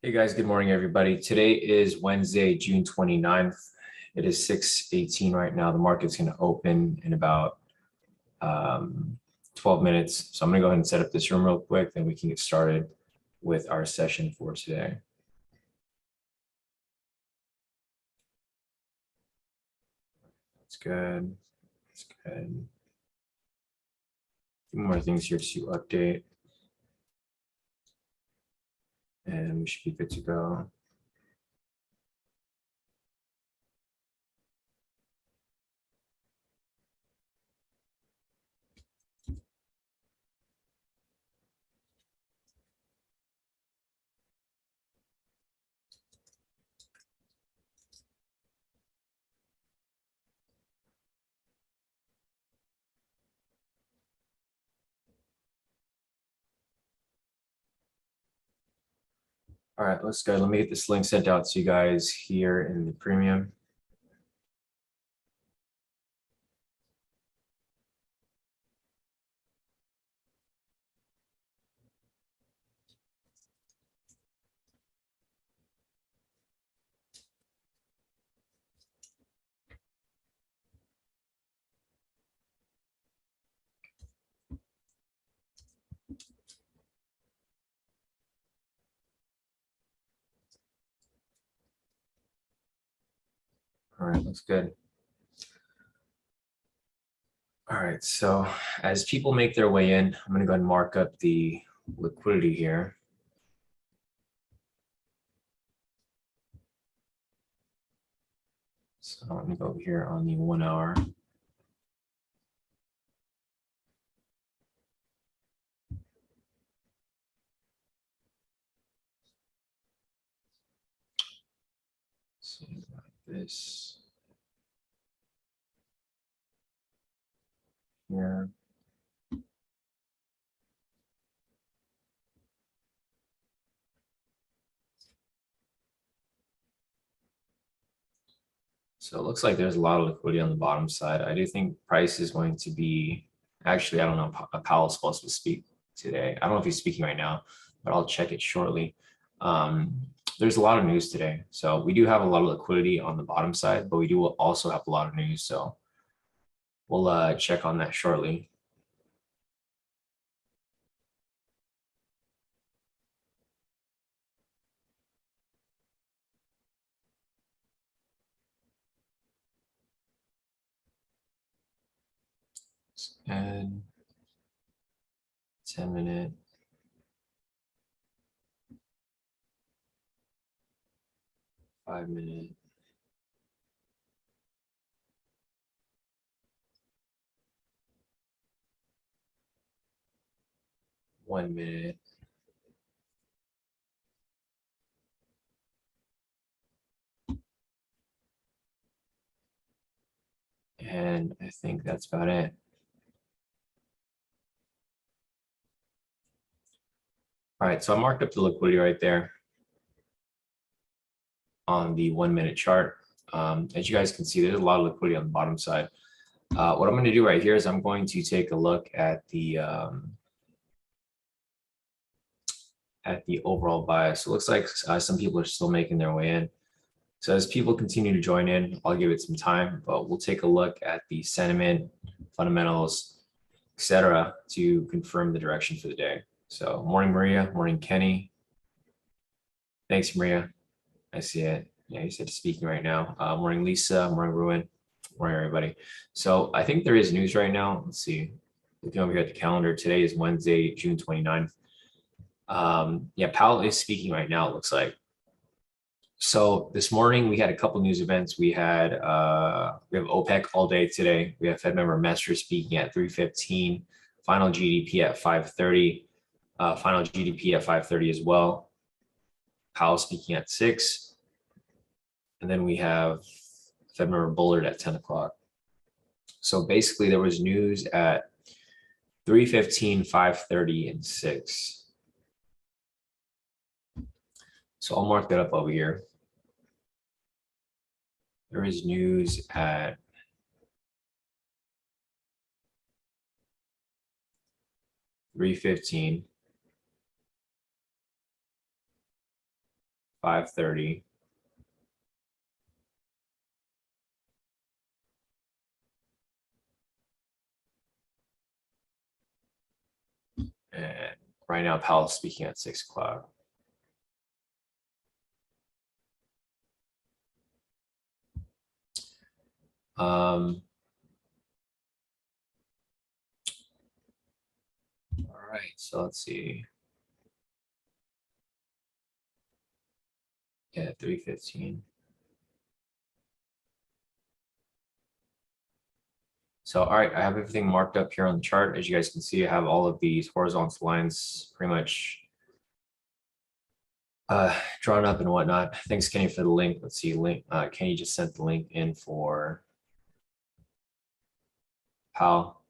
Hey guys, good morning everybody. Today is Wednesday, June 29th. It is 6:18 right now. The market's going to open in about 12 minutes. So I'm going to go ahead and set up this room real quick, then we can get started with our session for today. That's good. That's good. A few more things here to update. And we should be good to go. All right, let's go. Let me get this link sent out to you guys here in the premium. All right, looks good. All right, so as people make their way in, I'm going to go ahead and mark up the liquidity here. So let me go over here on the 1 hour. So like this here. So it looks like there's a lot of liquidity on the bottom side. I do think price is going to be, actually, I don't know, Powell's supposed to speak today. I don't know if he's speaking right now, but I'll check it shortly. There's a lot of news today. So we do have a lot of liquidity on the bottom side, but we do also have a lot of news. So we'll check on that shortly. And 10-minute. 5-minute. 1 minute. And I think that's about it. All right, so I marked up the liquidity right there on the 1 minute chart. As you guys can see, there's a lot of liquidity on the bottom side. What I'm going to do right here is I'm going to take a look at the overall bias. So it looks like some people are still making their way in. So as people continue to join in, I'll give it some time, but we'll take a look at the sentiment, fundamentals, etc., to confirm the direction for the day. So morning, Maria. Morning, Kenny. Thanks, Maria. I see it. Yeah, you said speaking right now. Morning, Lisa. Morning, Ruin. Morning, everybody. So I think there is news right now. Let's see. Looking over here at the calendar, today is Wednesday, June 29th. Yeah, Powell is speaking right now, it looks like. So this morning we had a couple news events. We have OPEC all day today. We have Fed member Messer speaking at 3:15. Final GDP at 5:30. Final GDP at 5:30 as well. Powell speaking at 6. And then we have Fed member Bullard at 10 o'clock. So basically there was news at 3:15, 5:30, and 6. So I'll mark that up over here. There is news at 3:15, 5:30. And right now, Powell's speaking at 6 o'clock. All right, so let's see. Yeah, 3:15. So, all right, I have everything marked up here on the chart. As you guys can see, I have all of these horizontal lines pretty much drawn up and whatnot. Thanks, Kenny, for the link. Let's see, Kenny just sent the link in for Powell.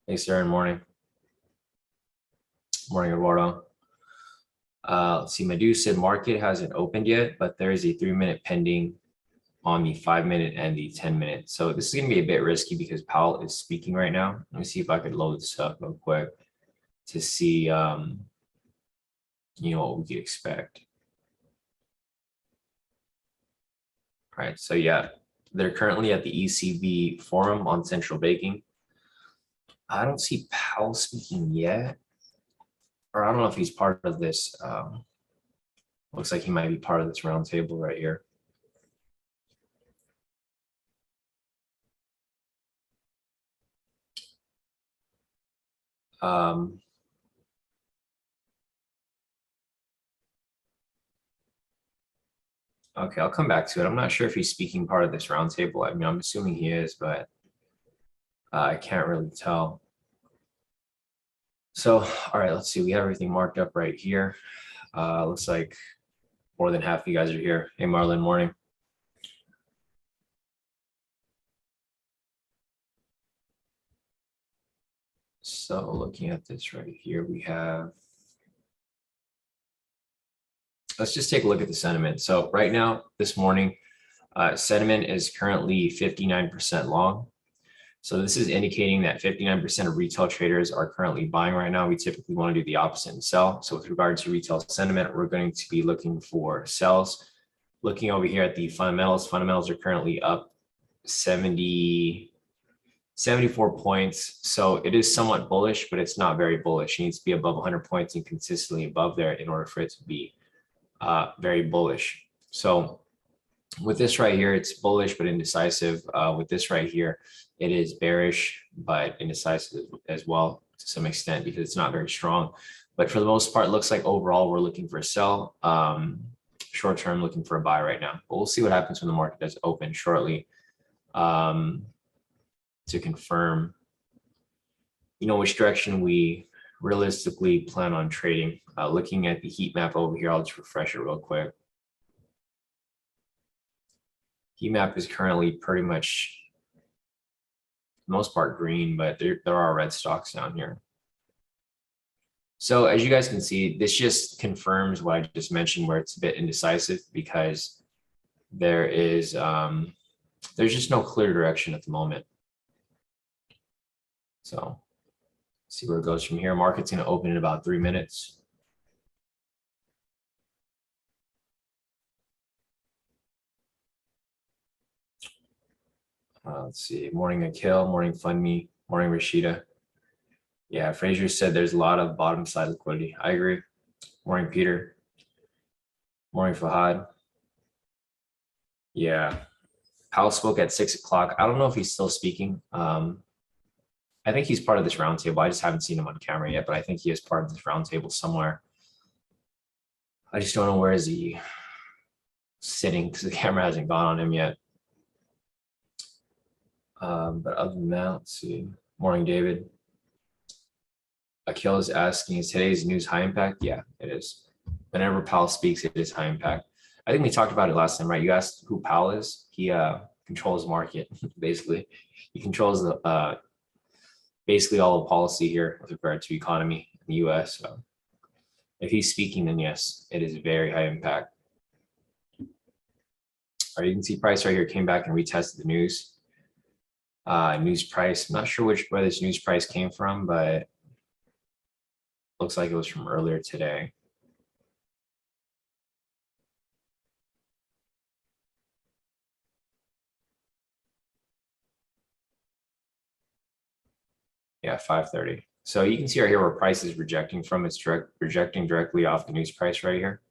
Thanks, Aaron. Morning. Morning, Eduardo. Let's see, Medusa market hasn't opened yet, but there is a 3-minute pending on the 5-minute and the 10-minute. So this is going to be a bit risky because Powell is speaking right now. Let me see if I could load this up real quick to see, what we could expect. All right, so yeah, they're currently at the ECB forum on central banking. I don't see Powell speaking yet, or I don't know if he's part of this. Looks like he might be part of this roundtable right here. Okay, I'll come back to it. I'm not sure if he's speaking part of this roundtable. I mean, I'm assuming he is, but I can't really tell. So, all right, let's see. We have everything marked up right here. Looks like more than half of you guys are here. Hey, Marlon, morning. So looking at this right here, we have, let's just take a look at the sentiment. So right now, this morning, sentiment is currently 59% long. So this is indicating that 59% of retail traders are currently buying right now. We typically want to do the opposite and sell. So with regard to retail sentiment, we're going to be looking for sells. Looking over here at the fundamentals are currently up 74 points. So it is somewhat bullish, but it's not very bullish. It needs to be above 100 points and consistently above there in order for it to be very bullish. So with this right here, it's bullish but indecisive. With this right here, it is bearish but indecisive as well to some extent because it's not very strong. But for the most part, it looks like overall we're looking for a sell. Short term, looking for a buy right now. But we'll see what happens when the market does open shortly to confirm, which direction we realistically plan on trading. Looking at the heat map over here, I'll just refresh it real quick. Heat map is currently pretty much, for the most part, green, but there are red stocks down here. So as you guys can see, this just confirms what I just mentioned, where it's a bit indecisive because there's just no clear direction at the moment. So see where it goes from here. Market's going to open in about 3 minutes. Let's see. Morning Akil, morning Fundme, morning Rashida. Yeah, Fraser said there's a lot of bottom side liquidity. I agree. Morning Peter. Morning Fahad. Yeah. Powell spoke at 6 o'clock. I don't know if he's still speaking. I think he's part of this roundtable. I just haven't seen him on camera yet, but I think he is part of this roundtable somewhere. I just don't know where is he sitting because the camera hasn't gone on him yet. But other than that, let's see. Morning, David. Akil is asking, is today's news high impact? Yeah, it is. Whenever Powell speaks, it is high impact. I think we talked about it last time, right? You asked who Powell is. He controls the market, basically. He controls the basically all the policy here with regard to economy in the US. So if he's speaking, then yes, it is very high impact. All right, you can see price right here came back and retested the news. News price, I'm not sure where this news price came from, but looks like it was from earlier today. Yeah, 530. So you can see right here where price is rejecting from. It's rejecting directly off the news price right here.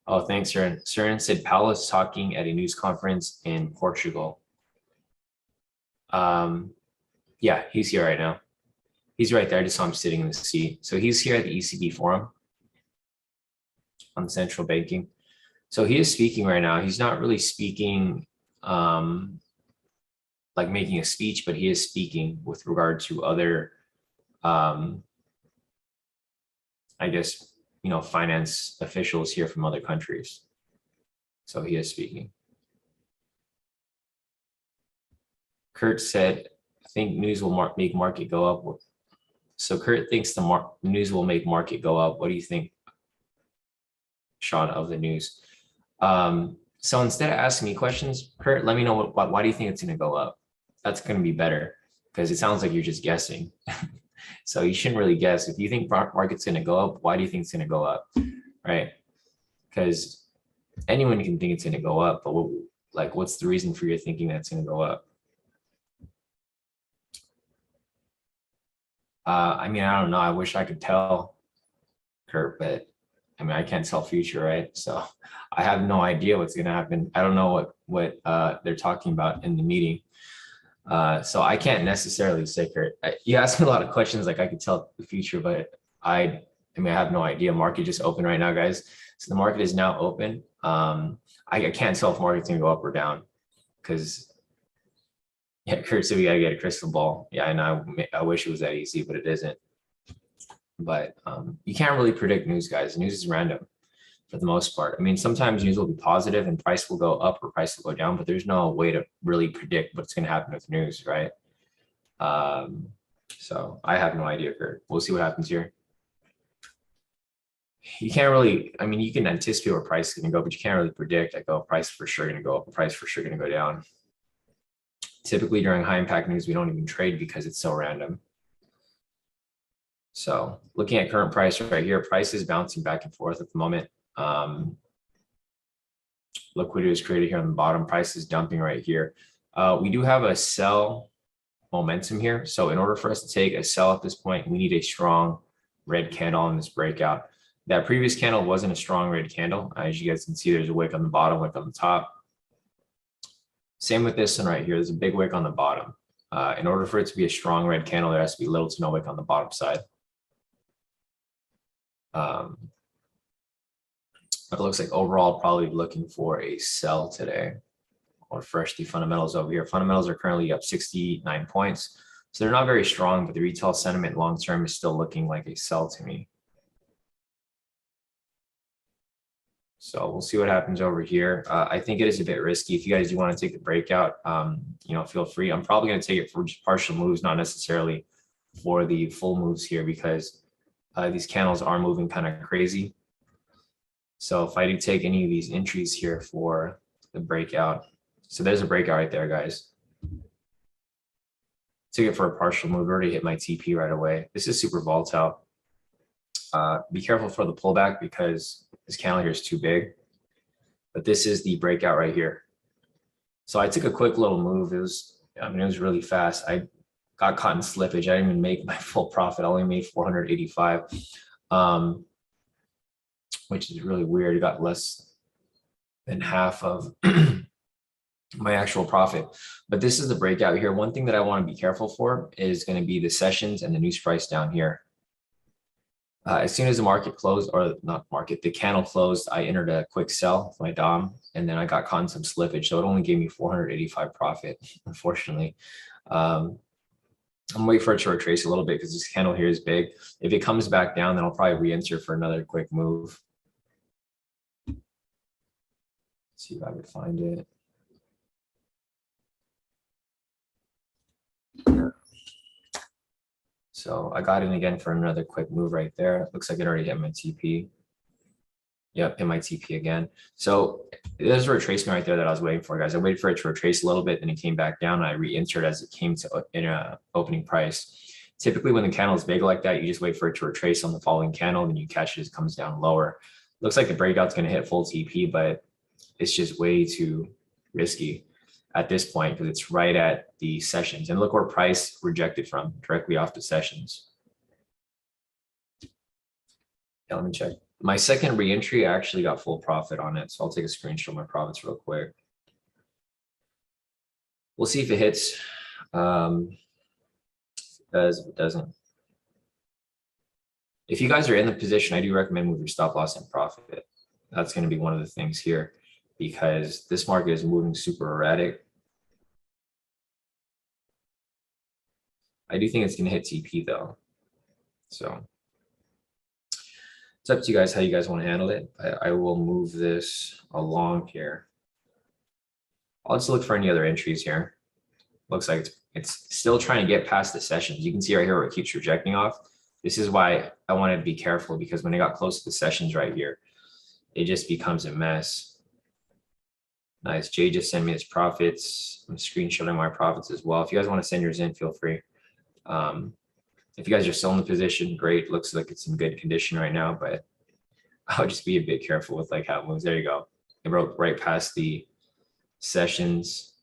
Oh, thanks, Surin. Surin said Powell is talking at a news conference in Portugal. Yeah, he's here right now. He's right there. I just saw him sitting in the seat. So he's here at the ECB forum on central banking. So he is speaking right now. He's not really speaking like making a speech, but he is speaking with regard to other, I guess, finance officials here from other countries. So he is speaking. Kurt said, I think news will make market go up. So Kurt thinks the news will make market go up. What do you think, Sean, of the news? So instead of asking me questions, Kurt, let me know why do you think it's going to go up? That's going to be better because it sounds like you're just guessing. So you shouldn't really guess. If you think market's going to go up, why do you think it's going to go up? Right? Because anyone can think it's going to go up, but what's the reason for your thinking that it's going to go up? I mean, I don't know. I wish I could tell, Kurt, but I mean, I can't tell future, right? So I have no idea what's going to happen. I don't know what they're talking about in the meeting. So I can't necessarily say, Kurt. You asked me a lot of questions, like I could tell the future, but I mean, I have no idea. Market just open right now, guys. So the market is now open. I can't tell if market's going to go up or down because, yeah, Kurt said we got to get a crystal ball. Yeah, I know. I wish it was that easy, but it isn't. But you can't really predict news, guys. News is random for the most part. I mean, sometimes news will be positive and price will go up or price will go down, but there's no way to really predict what's going to happen with news, right? So I have no idea, Kurt. We'll see what happens here. You can't really, I mean, you can anticipate where price is going to go, but you can't really predict, like, oh, price for sure going to go up, price for sure going to go down. Typically during high impact news, we don't even trade because it's so random. So looking at current price right here, price is bouncing back and forth at the moment. Liquidity is created here on the bottom. Price is dumping right here. We do have a sell momentum here. So in order for us to take a sell at this point, we need a strong red candle in this breakout. That previous candle wasn't a strong red candle. As you guys can see, there's a wick on the bottom, wick on the top. Same with this one right here. There's a big wick on the bottom. In order for it to be a strong red candle, there has to be little to no wick on the bottom side. But it looks like overall probably looking for a sell today. Or fresh, the fundamentals over here. Fundamentals are currently up 69 points. So they're not very strong, but the retail sentiment long-term is still looking like a sell to me. So we'll see what happens over here. I think it is a bit risky. If you guys do want to take the breakout, feel free. I'm probably going to take it for just partial moves, not necessarily for the full moves here because these candles are moving kind of crazy. So if I do take any of these entries here for the breakout, so there's a breakout right there, guys. Took it for a partial move, already hit my TP right away. This is super volatile. Be careful for the pullback because this candle here is too big. But this is the breakout right here. So I took a quick little move. It was really fast. I got caught in slippage. I didn't even make my full profit. I only made 485, which is really weird. It got less than half of my actual profit. But this is the breakout here. One thing that I want to be careful for is going to be the sessions and the news price down here. As soon as the market closed, or not market, the candle closed, I entered a quick sell with my DOM, and then I got caught in some slippage. So it only gave me 485 profit, unfortunately. I'm waiting for it to retrace a little bit because this candle here is big. If it comes back down, then I'll probably re-enter for another quick move. Let's see if I can find it. So I got in again for another quick move right there. Looks like it already hit my TP. Yep, hit my TP again. So there's a retracement right there that I was waiting for, guys. I waited for it to retrace a little bit, then it came back down, and I re-entered as it came to in a opening price. Typically, when the candle is big like that, you just wait for it to retrace on the following candle, then you catch it as it comes down lower. Looks like the breakout's going to hit full TP, but it's just way too risky. at this point because it's right at the sessions. And look where price rejected from, directly off the sessions. Yeah, let me check. My second reentry, I actually got full profit on it. So I'll take a screenshot of my profits real quick. We'll see if it hits. If it doesn't. If you guys are in the position, I do recommend move your stop loss and profit. That's going to be one of the things here because this market is moving super erratic. I do think it's going to hit TP though. So it's up to you guys how you guys want to handle it. I will move this along here. I'll just look for any other entries here. Looks like it's still trying to get past the sessions. You can see right here where it keeps rejecting off. This is why I wanted to be careful because when it got close to the sessions right here, it just becomes a mess. Nice. Jay just sent me his profits. I'm screenshotting my profits as well. If you guys want to send yours in, feel free. If you guys are still in the position, great. Looks like it's in good condition right now, but I'll just be a bit careful with like how it moves. There you go. It broke right past the sessions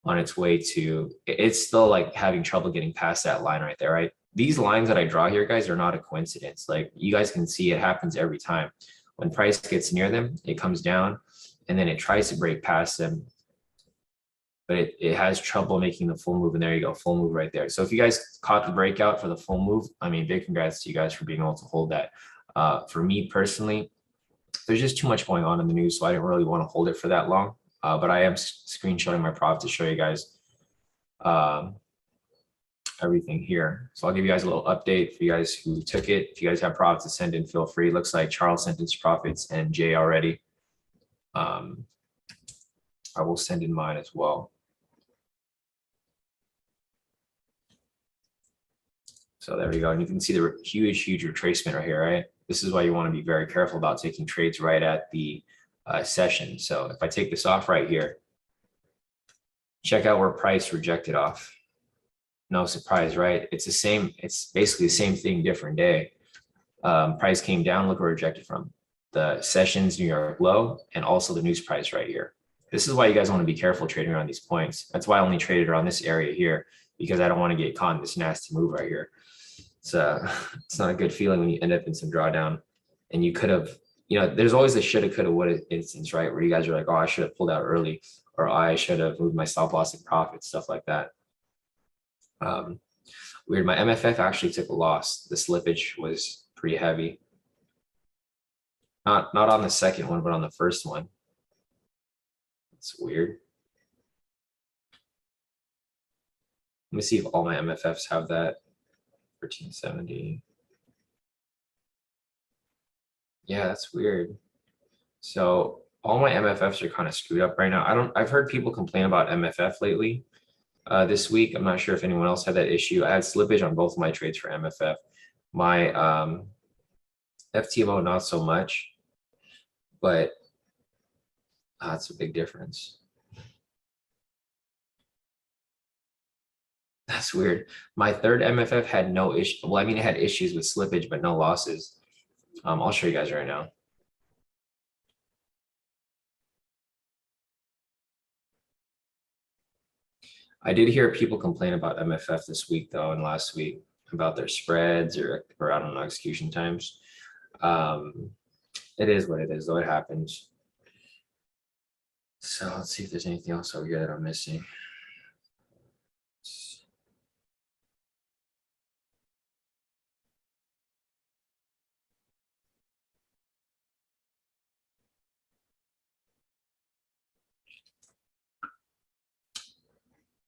on its way to, it's still like having trouble getting past that line right there, right? These lines that I draw here, guys, are not a coincidence. Like you guys can see it happens every time. When price gets near them, it comes down and then it tries to break past them, but it has trouble making the full move. And there you go, full move right there. So if you guys caught the breakout for the full move, I mean, big congrats to you guys for being able to hold that. For me personally, there's just too much going on in the news, so I didn't really want to hold it for that long. But I am screenshotting my profit to show you guys everything here. So I'll give you guys a little update for you guys who took it. If you guys have profits to send in, feel free. Looks like Charles sent his profits and Jay already. I will send in mine as well. So there we go. And you can see the huge retracement right here, right? This is why you want to be very careful about taking trades right at the session. So if I take this off right here, check out where price rejected off. No surprise, right? It's the same. It's basically the same thing, different day. Price came down. Look where it rejected from. The sessions New York low and also the news price right here. This is why you guys want to be careful trading around these points. That's why I only traded around this area here because I don't want to get caught in this nasty move right here. It's not a good feeling when you end up in some drawdown and you could have, you know, there's always a shoulda, coulda, woulda instance, right? Where you guys are like, oh, I should have pulled out early or I should have moved my stop loss and profit, stuff like that. Weird. My MFF actually took a loss. The slippage was pretty heavy. Not on the second one, but on the first one. It's weird. Let me see if all my MFFs have that. 1370. Yeah, that's weird. So all my MFFs are kind of screwed up right now. I've heard people complain about MFF lately. This week, I'm not sure if anyone else had that issue. I had slippage on both of my trades for MFF. My FTMO, not so much, but that's a big difference. That's weird. My third MFF had no issue. Well, I mean, it had issues with slippage, but no losses. I'll show you guys right now. I did hear people complain about MFF this week, though, and last week about their spreads or I don't know, execution times. It is what it is, though. It happens. So let's see if there's anything else over here that I'm missing.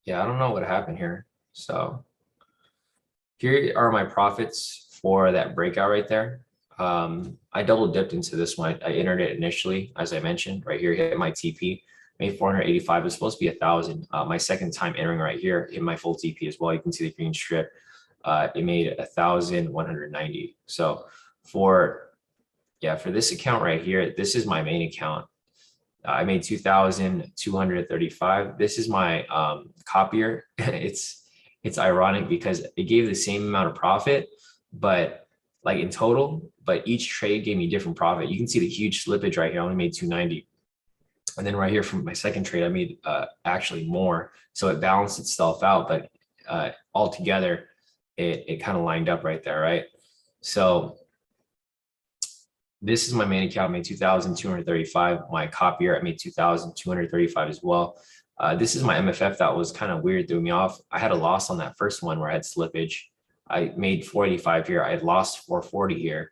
Yeah, I don't know what happened here. So here are my profits for that breakout right there. I double dipped into this one. I entered it initially, as I mentioned, right here, hit my TP, made 485. It was supposed to be 1,000. My second time entering right here, hit my full TP as well. You can see the green strip. It made 1,190. So for this account right here, this is my main account. I made 2,235. This is my copier. It's ironic because it gave the same amount of profit, but like in total, but each trade gave me different profit. You can see the huge slippage right here. I only made 290. And then right here from my second trade, I made actually more. So it balanced itself out, but altogether, it kind of lined up right there, right? So this is my main account, made 2,235. My copier, I made 2,235 as well. This is my MFF that was kind of weird, threw me off. I had a loss on that first one where I had slippage. I made 485 here. I had lost 440 here,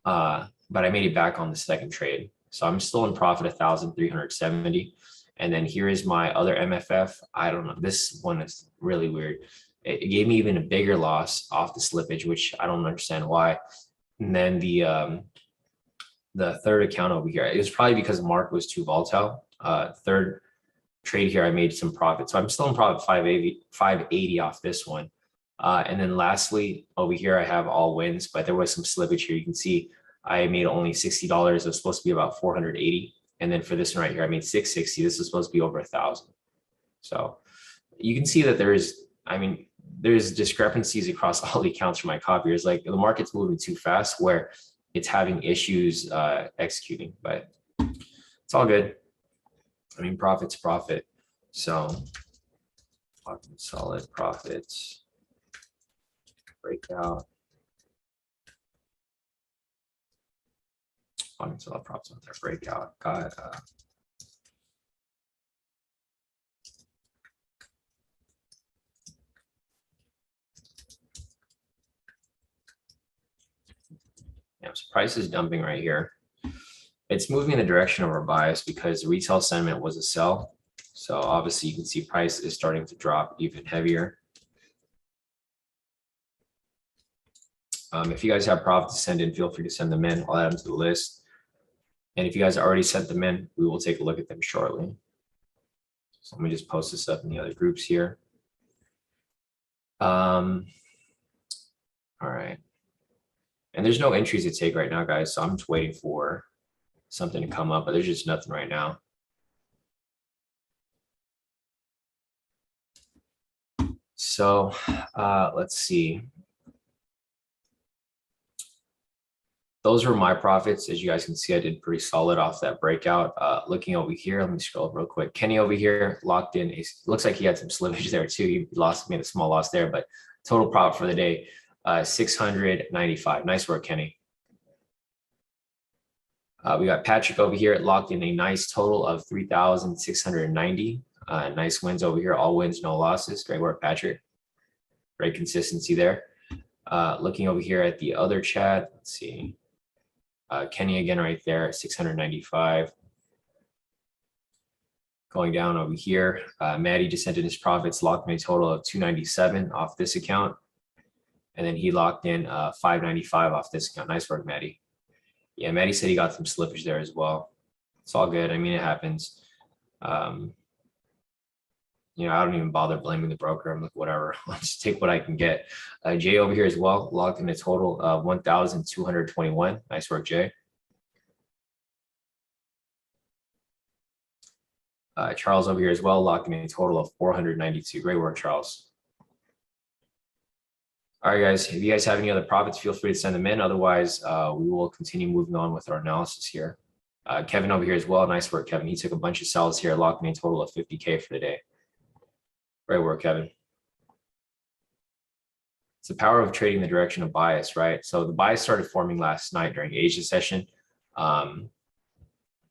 but I made it back on the second trade. So I'm still in profit 1,370. And then here is my other MFF. I don't know. This one is really weird. It gave me even a bigger loss off the slippage, which I don't understand why. And then the third account over here, it was probably because the market was too volatile. Third trade here, I made some profit. So I'm still in profit 580 off this one. And then lastly, over here, I have all wins, but there was some slippage here. You can see I made only $60. It was supposed to be about 480. And then for this one right here, I made 660. This is supposed to be over 1,000. So you can see that there's discrepancies across all the accounts for my copiers. Like the market's moving too fast where it's having issues executing, but it's all good. I mean, profit's profit. So solid profits, breakout. Solid profits on their breakout. Got yeah, so price is dumping right here. It's moving in the direction of our bias because retail sentiment was a sell. So obviously you can see price is starting to drop even heavier. If you guys have profits to send in, feel free to send them in. I'll add them to the list. And if you guys already sent them in, we will take a look at them shortly. So let me just post this up in the other groups here. All right. And there's no entries to take right now, guys. So I'm just waiting for something to come up, but there's just nothing right now. So let's see. Those were my profits. As you guys can see, I did pretty solid off that breakout. Looking over here, let me scroll real quick. Kenny over here locked in. Looks like he had some slippage there too. He made a small loss there, but total profit for the day, 695. Nice work, Kenny. We got Patrick over here locked in a nice total of 3,690. Nice wins over here. All wins, no losses. Great work, Patrick. Great consistency there. Looking over here at the other chat, let's see. Kenny again right there at 695. Going down over here, Maddie just entered his profits, locked in a total of 297 off this account. And then he locked in 595 off this account. Nice work, Maddie. Yeah, Maddie said he got some slippage there as well. It's all good. I mean, it happens. You know, I don't even bother blaming the broker. I'm like, whatever, I'll just take what I can get. Jay over here as well, logged in a total of 1,221. Nice work, Jay. Charles over here as well, locked in a total of 492. Great work, Charles. All right, guys, if you guys have any other profits, feel free to send them in. Otherwise, we will continue moving on with our analysis here. Kevin over here as well. Nice work, Kevin. He took a bunch of sells here, locked in a total of 50K for the day. Great work, Kevin. It's the power of trading the direction of bias, right? So the bias started forming last night during Asia session. I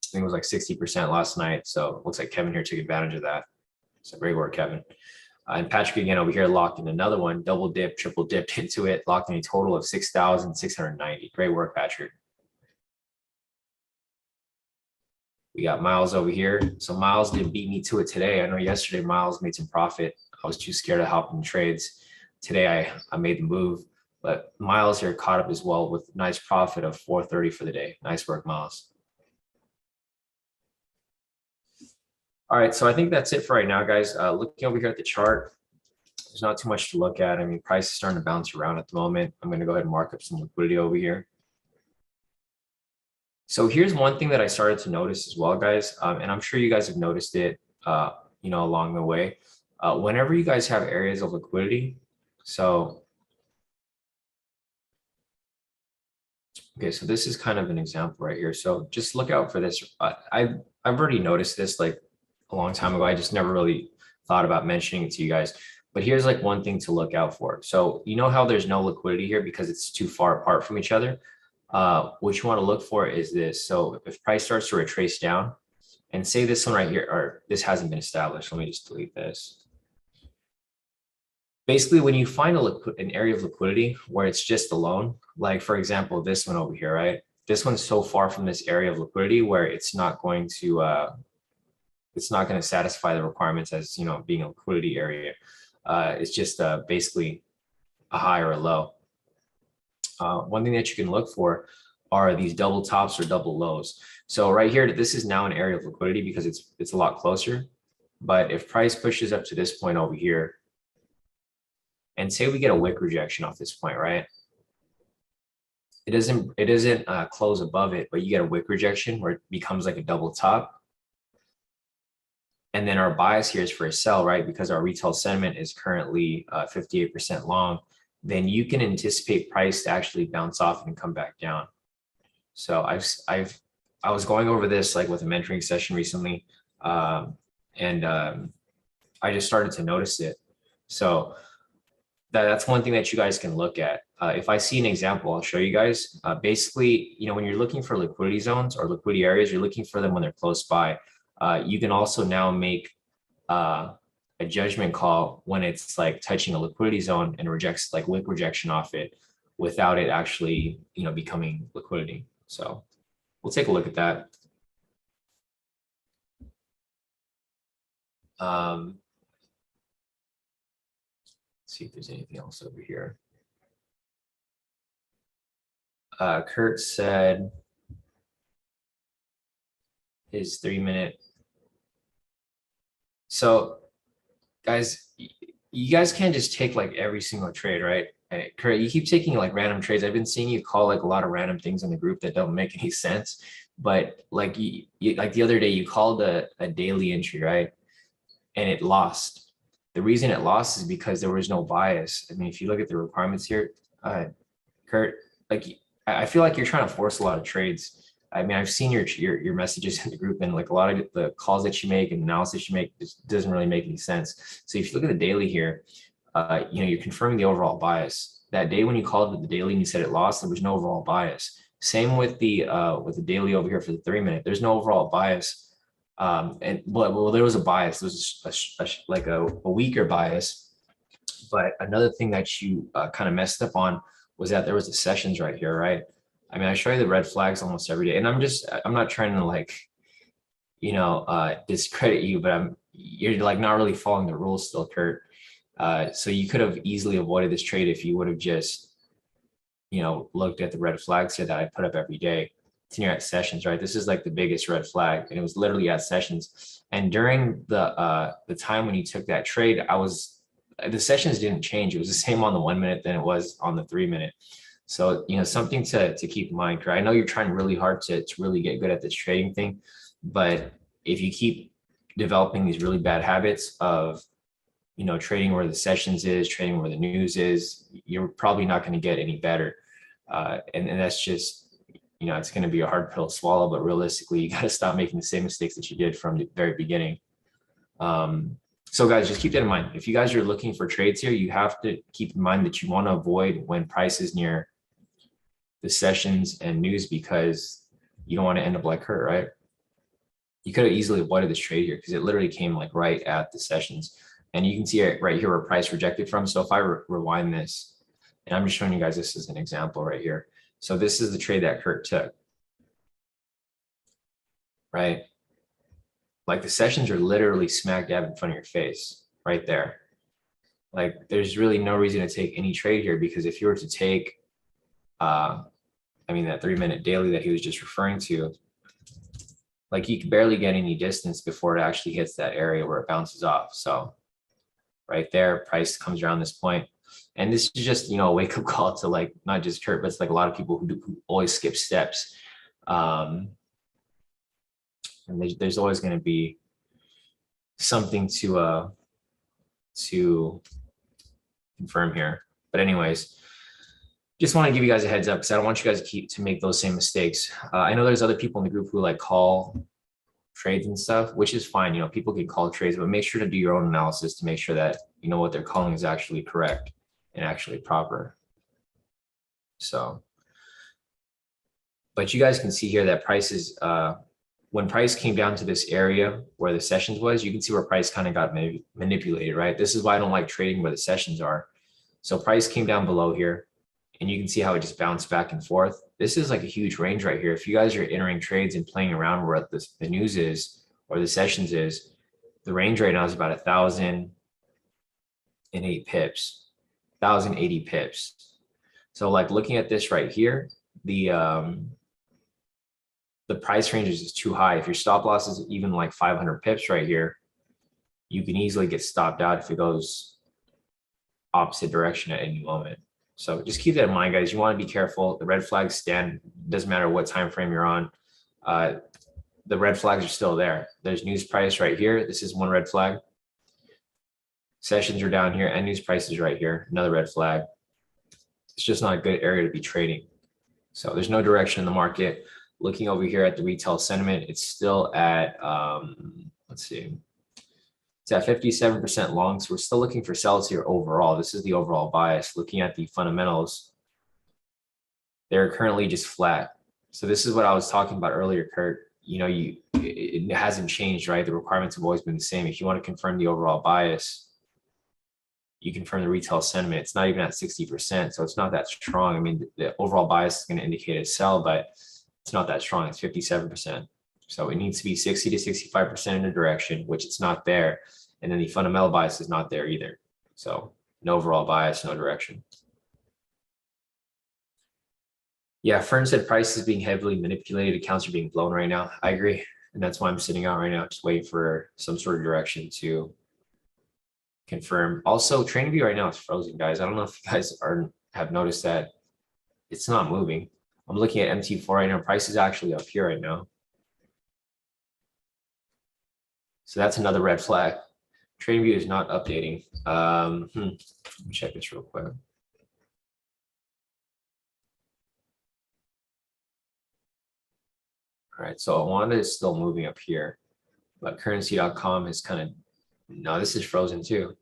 think it was like 60% last night. So it looks like Kevin here took advantage of that. So great work, Kevin. And Patrick again over here locked in another one, double dip, triple dipped into it, locked in a total of 6,690. Great work, Patrick. We got Miles over here. So Miles did beat me to it today. I know yesterday Miles made some profit. I was too scared to hop in trades. Today I made the move, but Miles here caught up as well with a nice profit of 430 for the day. Nice work, Miles. All right, so I think that's it for right now, guys. Looking over here at the chart, there's not too much to look at. I mean, price is starting to bounce around at the moment. I'm going to go ahead and mark up some liquidity over here. So here's one thing that I started to notice as well, guys, and I'm sure you guys have noticed it, you know, along the way. Whenever you guys have areas of liquidity, so okay, so this is kind of an example right here. So just look out for this. I've already noticed this like a long time ago. I just never really thought about mentioning it to you guys. But here's like one thing to look out for. So you know how there's no liquidity here because it's too far apart from each other. What you want to look for is this. So if price starts to retrace down, and say this one right here, or this hasn't been established. Let me just delete this. Basically, when you find an area of liquidity where it's just alone, like for example, this one over here, right? This one's so far from this area of liquidity where it's not going to satisfy the requirements as being a liquidity area. It's just basically a high or a low. One thing that you can look for are these double tops or double lows. So right here, this is now an area of liquidity because it's a lot closer. But if price pushes up to this point over here, and say we get a wick rejection off this point, right? It doesn't close above it, but you get a wick rejection where it becomes like a double top. And then our bias here is for a sell, right? Because our retail sentiment is currently 58% long. Then you can anticipate price to actually bounce off and come back down. So I was going over this like with a mentoring session recently, and I just started to notice it. So that's one thing that you guys can look at. If I see an example, I'll show you guys. Basically, when you're looking for liquidity zones or liquidity areas, you're looking for them when they're close by. You can also now make a judgment call when it's like touching a liquidity zone and rejects like wick rejection off it without it actually, becoming liquidity. So we'll take a look at that. See if there's anything else over here. Kurt said his 3-minute. So guys, you guys can't just take like every single trade, right? Kurt, you keep taking like random trades. I've been seeing you call like a lot of random things in the group that don't make any sense. But like you like the other day, you called a daily entry, right? And it lost. The reason it lost is because there was no bias. I mean, if you look at the requirements here, Kurt, like I feel like you're trying to force a lot of trades. I mean, I've seen your messages in the group, and like a lot of the calls that you make and analysis you make just doesn't really make any sense. So if you look at the daily here, you're confirming the overall bias. That day when you called it the daily and you said it lost, there was no overall bias. Same with the daily over here for the 3-minute. There's no overall bias. Well, there was a bias. There was like a weaker bias. But another thing that you kind of messed up on was that there was the sessions right here, right? I mean, I show you the red flags almost every day, and I'm not trying to like, discredit you, but you're like not really following the rules still, Kurt. So you could have easily avoided this trade if you would have just, looked at the red flags here that I put up every day. It's near at sessions, right? This is like the biggest red flag, and it was literally at sessions. And during the time when you took that trade, the sessions didn't change. It was the same on the 1-minute than it was on the 3-minute. So, something to keep in mind, right? I know you're trying really hard to really get good at this trading thing, but if you keep developing these really bad habits of, trading where the sessions is, trading where the news is, you're probably not going to get any better. And that's just, it's going to be a hard pill to swallow, but realistically, you got to stop making the same mistakes that you did from the very beginning. So guys, just keep that in mind. If you guys are looking for trades here, you have to keep in mind that you want to avoid when price is near the sessions and news, because you don't want to end up like her, right? You could have easily avoided this trade here because it literally came like right at the sessions. And you can see it right here where price rejected from. So if I rewind this, and I'm just showing you guys this as an example right here. So this is the trade that Kurt took, right? Like the sessions are literally smack dab in front of your face right there. Like there's really no reason to take any trade here, because if you were to take, that 3-minute daily that he was just referring to, like you can barely get any distance before it actually hits that area where it bounces off. So right there, price comes around this point. And this is just, a wake up call to like, not just Kurt, but it's like a lot of people who always skip steps. And there's always going to be something to confirm here. But anyways, just want to give you guys a heads up because I don't want you guys to make those same mistakes. I know there's other people in the group who like call trades and stuff, which is fine. You know, people can call trades, but make sure to do your own analysis to make sure that you know what they're calling is actually correct and actually proper. So, but you guys can see here that prices, when price came down to this area where the sessions was, you can see where price kind of got manipulated, right? This is why I don't like trading where the sessions are. So price came down below here, and you can see how it just bounced back and forth. This is like a huge range right here. If you guys are entering trades and playing around where the news is or the sessions is, the range right now is about 1,008 pips, 1,080 pips. So like looking at this right here, the price range is just too high. If your stop loss is even like 500 pips right here, you can easily get stopped out if it goes opposite direction at any moment. So just keep that in mind, guys. You want to be careful. The red flags stand, doesn't matter what time frame you're on. The red flags are still there. There's news price right here. This is one red flag. Sessions are down here and news price is right here. Another red flag. It's just not a good area to be trading. So there's no direction in the market. Looking over here at the retail sentiment, it's still at, let's see, it's at 57% long. So we're still looking for sells here overall. This is the overall bias. Looking at the fundamentals, they're currently just flat. So this is what I was talking about earlier, Kurt. You know, it hasn't changed, right? The requirements have always been the same. If you want to confirm the overall bias, you confirm the retail sentiment. It's not even at 60%, so it's not that strong. I mean, the overall bias is going to indicate a sell, but it's not that strong. It's 57%. So it needs to be 60 to 65% in a direction, which it's not there. And then the fundamental bias is not there either. So no overall bias, no direction. Yeah, Fern said price is being heavily manipulated. Accounts are being blown right now. I agree. And that's why I'm sitting out right now, just waiting for some sort of direction to confirm. Also, TradingView right now is frozen, guys. I don't know if you guys have noticed that it's not moving. I'm looking at MT4 right now. Price is actually up here right now. So that's another red flag. TradingView is not updating. Let me check this real quick. All right, so Awanda is still moving up here, but currency.com is kind of, no, this is frozen too.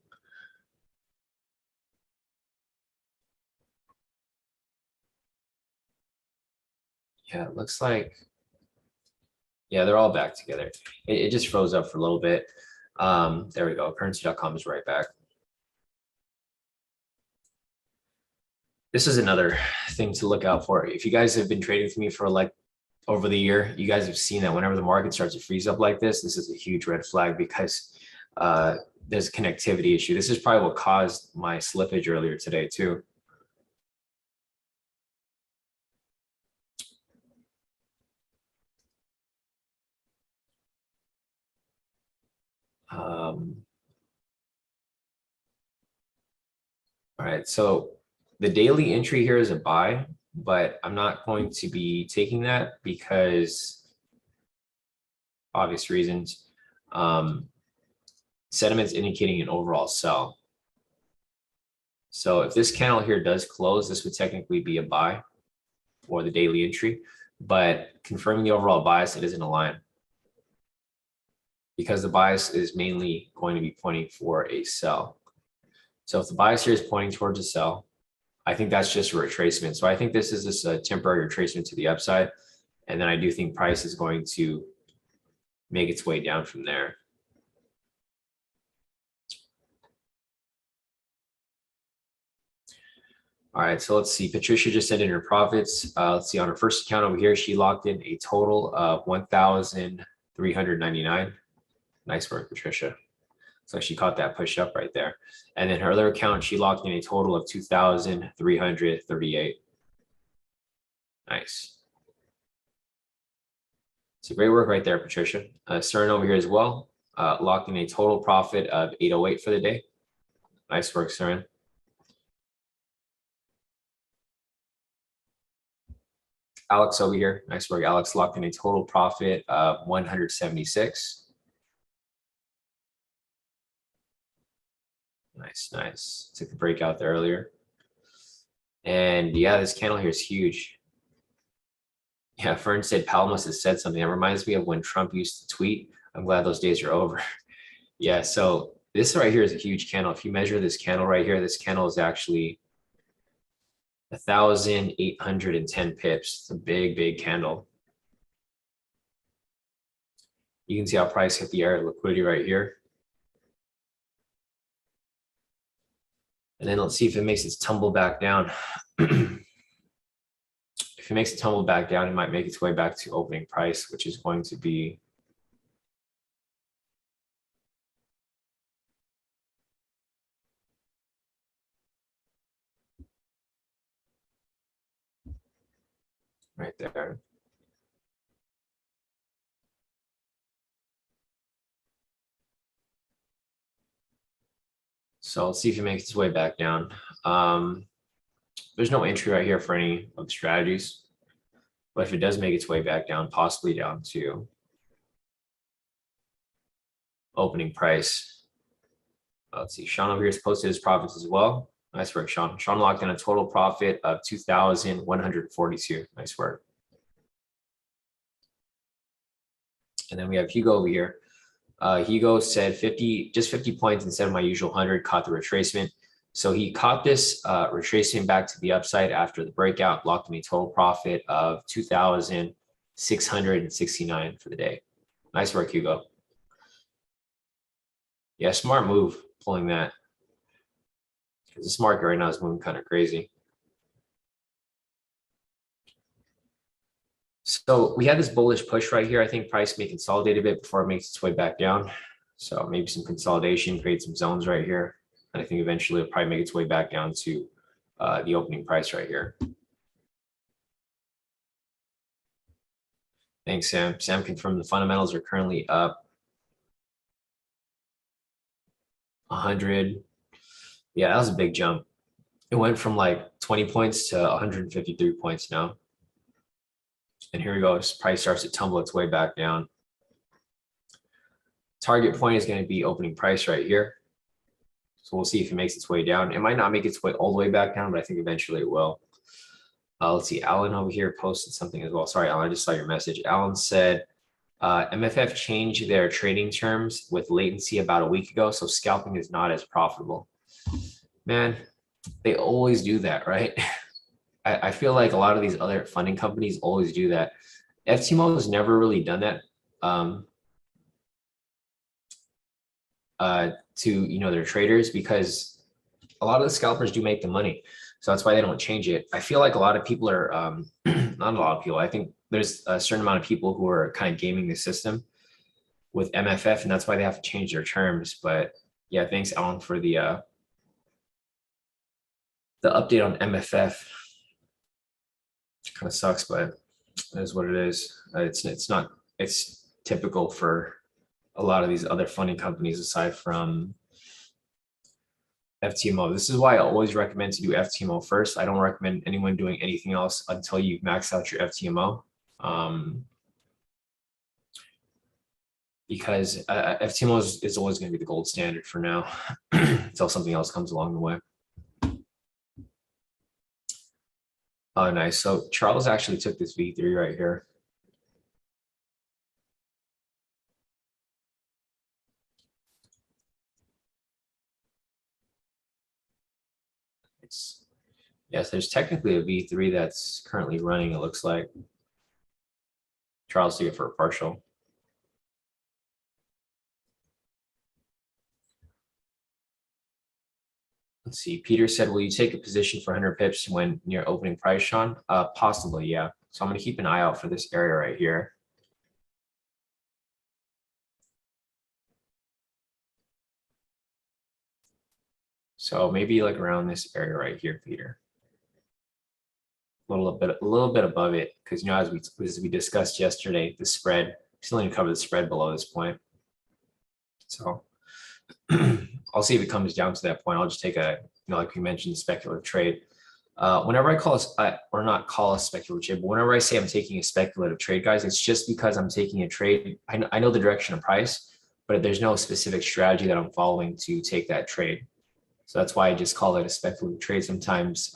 Yeah, it looks like, yeah, they're all back together. It just froze up for a little bit. There we go. Currency.com is right back. This is another thing to look out for. If you guys have been trading with me for like over the year, you guys have seen that whenever the market starts to freeze up like this is a huge red flag because there's a connectivity issue. This is probably what caused my slippage earlier today too. All right, so the daily entry here is a buy, but I'm not going to be taking that because obvious reasons. Sentiment's indicating an overall sell. So if this candle here does close, this would technically be a buy for the daily entry, but confirming the overall bias, it isn't a line because the bias is mainly going to be pointing for a sell. So if the bias here is pointing towards a sell, I think that's just a retracement. So I think this is just a temporary retracement to the upside. And then I do think price is going to make its way down from there. All right, so let's see. Patricia just sent in her profits. Let's see, on her first account over here, she locked in a total of 1,399. Nice work, Patricia. So she caught that push up right there. And then her other account, she locked in a total of 2,338. Nice. So great work right there, Patricia. Cern over here as well, locked in a total profit of 808 for the day. Nice work, Cern. Alex over here, nice work. Alex locked in a total profit of 176. Nice, nice. Took the breakout there earlier. And yeah, this candle here is huge. Yeah, Fern said Powell must have said something. It reminds me of when Trump used to tweet. I'm glad those days are over. Yeah, so this right here is a huge candle. If you measure this candle right here, this candle is actually 1,810 pips. It's a big, big candle. You can see how price hit the area of liquidity right here. And then let's see if it makes its tumble back down. If it makes it tumble back down, it might make its way back to opening price, which is going to be right there. So let's see if it makes its way back down. There's no entry right here for any of the strategies, but if it does make its way back down, possibly down to opening price. Let's see, Sean over here has posted his profits as well. Nice work, Sean. Sean locked in a total profit of 2,142. Nice work. And then we have Hugo over here. Hugo said 50, just 50 points instead of my usual 100, caught the retracement. So he caught this retracement back to the upside after the breakout, locked in a total profit of 2,669 for the day. Nice work, Hugo. Yeah, smart move pulling that. Because this market right now is moving kind of crazy. So we had this bullish push right here. I think price may consolidate a bit before it makes its way back down. So maybe some consolidation, create some zones right here. And I think eventually it'll probably make its way back down to the opening price right here. Thanks, Sam. Sam confirmed the fundamentals are currently up 100. Yeah, that was a big jump. It went from like 20 points to 153 points now. And here we go. Price starts to tumble its way back down. Target point is going to be opening price right here. So we'll see if it makes its way down. It might not make its way all the way back down, but I think eventually it will. Let's see. Alan over here posted something as well. Sorry, Alan, I just saw your message. Alan said MFF changed their trading terms with latency about a week ago, so scalping is not as profitable. Man, they always do that, right? I feel like a lot of these other funding companies always do that. FTMO has never really done that to their traders, because a lot of the scalpers do make the money. So that's why they don't change it. I feel like a lot of people are not a lot of people. I think there's a certain amount of people who are kind of gaming the system with MFF, and that's why they have to change their terms. But yeah, thanks, Alan, for the update on MFF. Kind of sucks, but it is what it is. It's typical for a lot of these other funding companies aside from FTMO. This is why I always recommend to do FTMO first. I don't recommend anyone doing anything else until you max out your FTMO. Because FTMO is always going to be the gold standard for now until something else comes along the way. Oh, nice. So Charles actually took this V3 right here. Yes, there's technically a V3 that's currently running, it looks like. Charles took it for a partial. Let's see. Peter said, will you take a position for 100 pips when near opening price, Sean? Possibly, yeah. So I'm going to keep an eye out for this area right here. So maybe like around this area right here, Peter. A little bit above it, because as we discussed yesterday, the spread, we still need to cover the spread below this point. So I'll see if it comes down to that point. I'll just take a, like we mentioned, speculative trade. Whenever I call or not call a speculative trade, but whenever I say I'm taking a speculative trade, guys, it's just because I'm taking a trade. I know the direction of price, but there's no specific strategy that I'm following to take that trade. So that's why I just call it a speculative trade sometimes,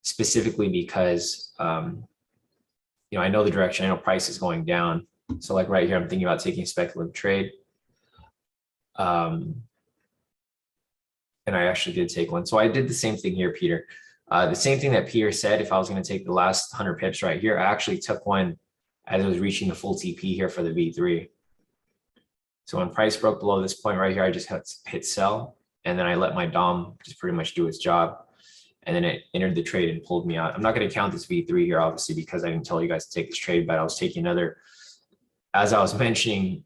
specifically because I know the direction, I know price is going down. So like right here, I'm thinking about taking a speculative trade. And I actually did take one. So I did the same thing here, Peter. The same thing that Peter said, if I was going to take the last 100 pips right here, I actually took one as it was reaching the full TP here for the V3. So when price broke below this point right here, I just hit sell. And then I let my DOM just pretty much do its job. And then it entered the trade and pulled me out. I'm not going to count this V3 here, obviously, because I didn't tell you guys to take this trade, but I was taking another, as I was mentioning,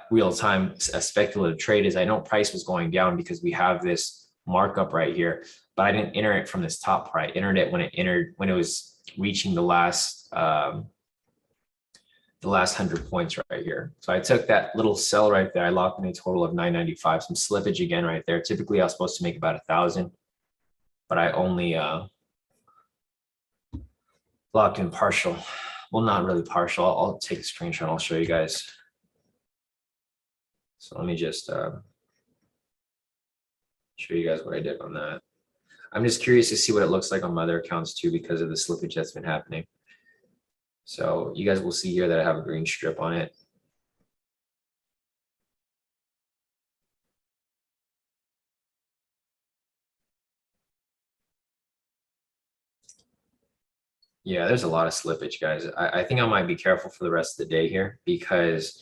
real time, a speculative trade is I know price was going down because we have this markup right here, but I didn't enter it from this top part. I entered it when it was reaching the last 100 points right here. So I took that little sell right there. I locked in a total of 995, some slippage again right there. Typically I was supposed to make about 1,000, but I only locked in partial. Well, not really partial. I'll take a screenshot. I'll show you guys. So let me just show you guys what I did on that. I'm just curious to see what it looks like on my other accounts too, because of the slippage that's been happening. So you guys will see here that I have a green strip on it. Yeah, there's a lot of slippage, guys. I think I might be careful for the rest of the day here because,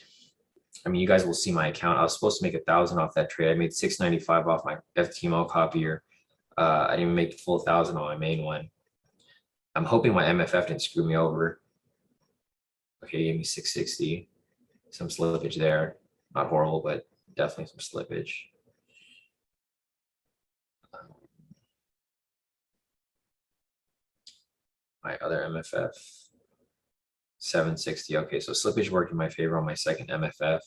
I mean, you guys will see my account. I was supposed to make 1,000 off that trade. I made 695 off my FTMO copier. I didn't even make the full 1,000 on my main one. I'm hoping my MFF didn't screw me over. Okay, gave me 660. Some slippage there. Not horrible, but definitely some slippage. My other MFF, 760. Okay, so slippage worked in my favor on my second MFF.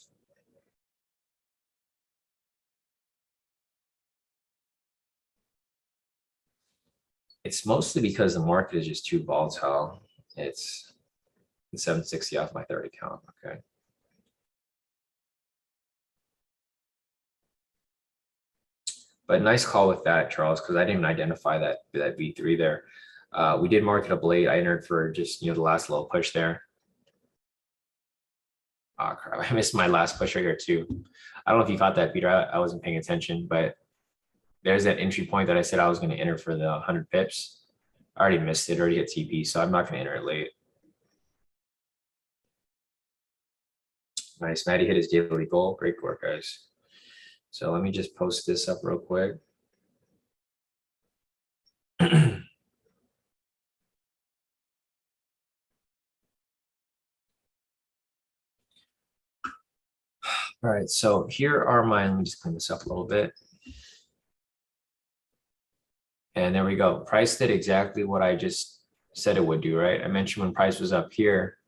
It's mostly because the market is just too volatile. It's 760 off my third account. Okay. But nice call with that, Charles, because I didn't identify that V3 there. We did mark it up late. I entered for just the last little push there. Oh crap! I missed my last push right here too. I don't know if you caught that, Peter. I wasn't paying attention, but there's that entry point that I said I was going to enter for the 100 pips. I already missed it. Already hit TP, so I'm not going to enter it late. Nice, Maddie hit his daily goal. Great work, guys. So let me just post this up real quick. All right, so here are my, let me just clean this up a little bit. And there we go. Price did exactly what I just said it would do, right? I mentioned when price was up here,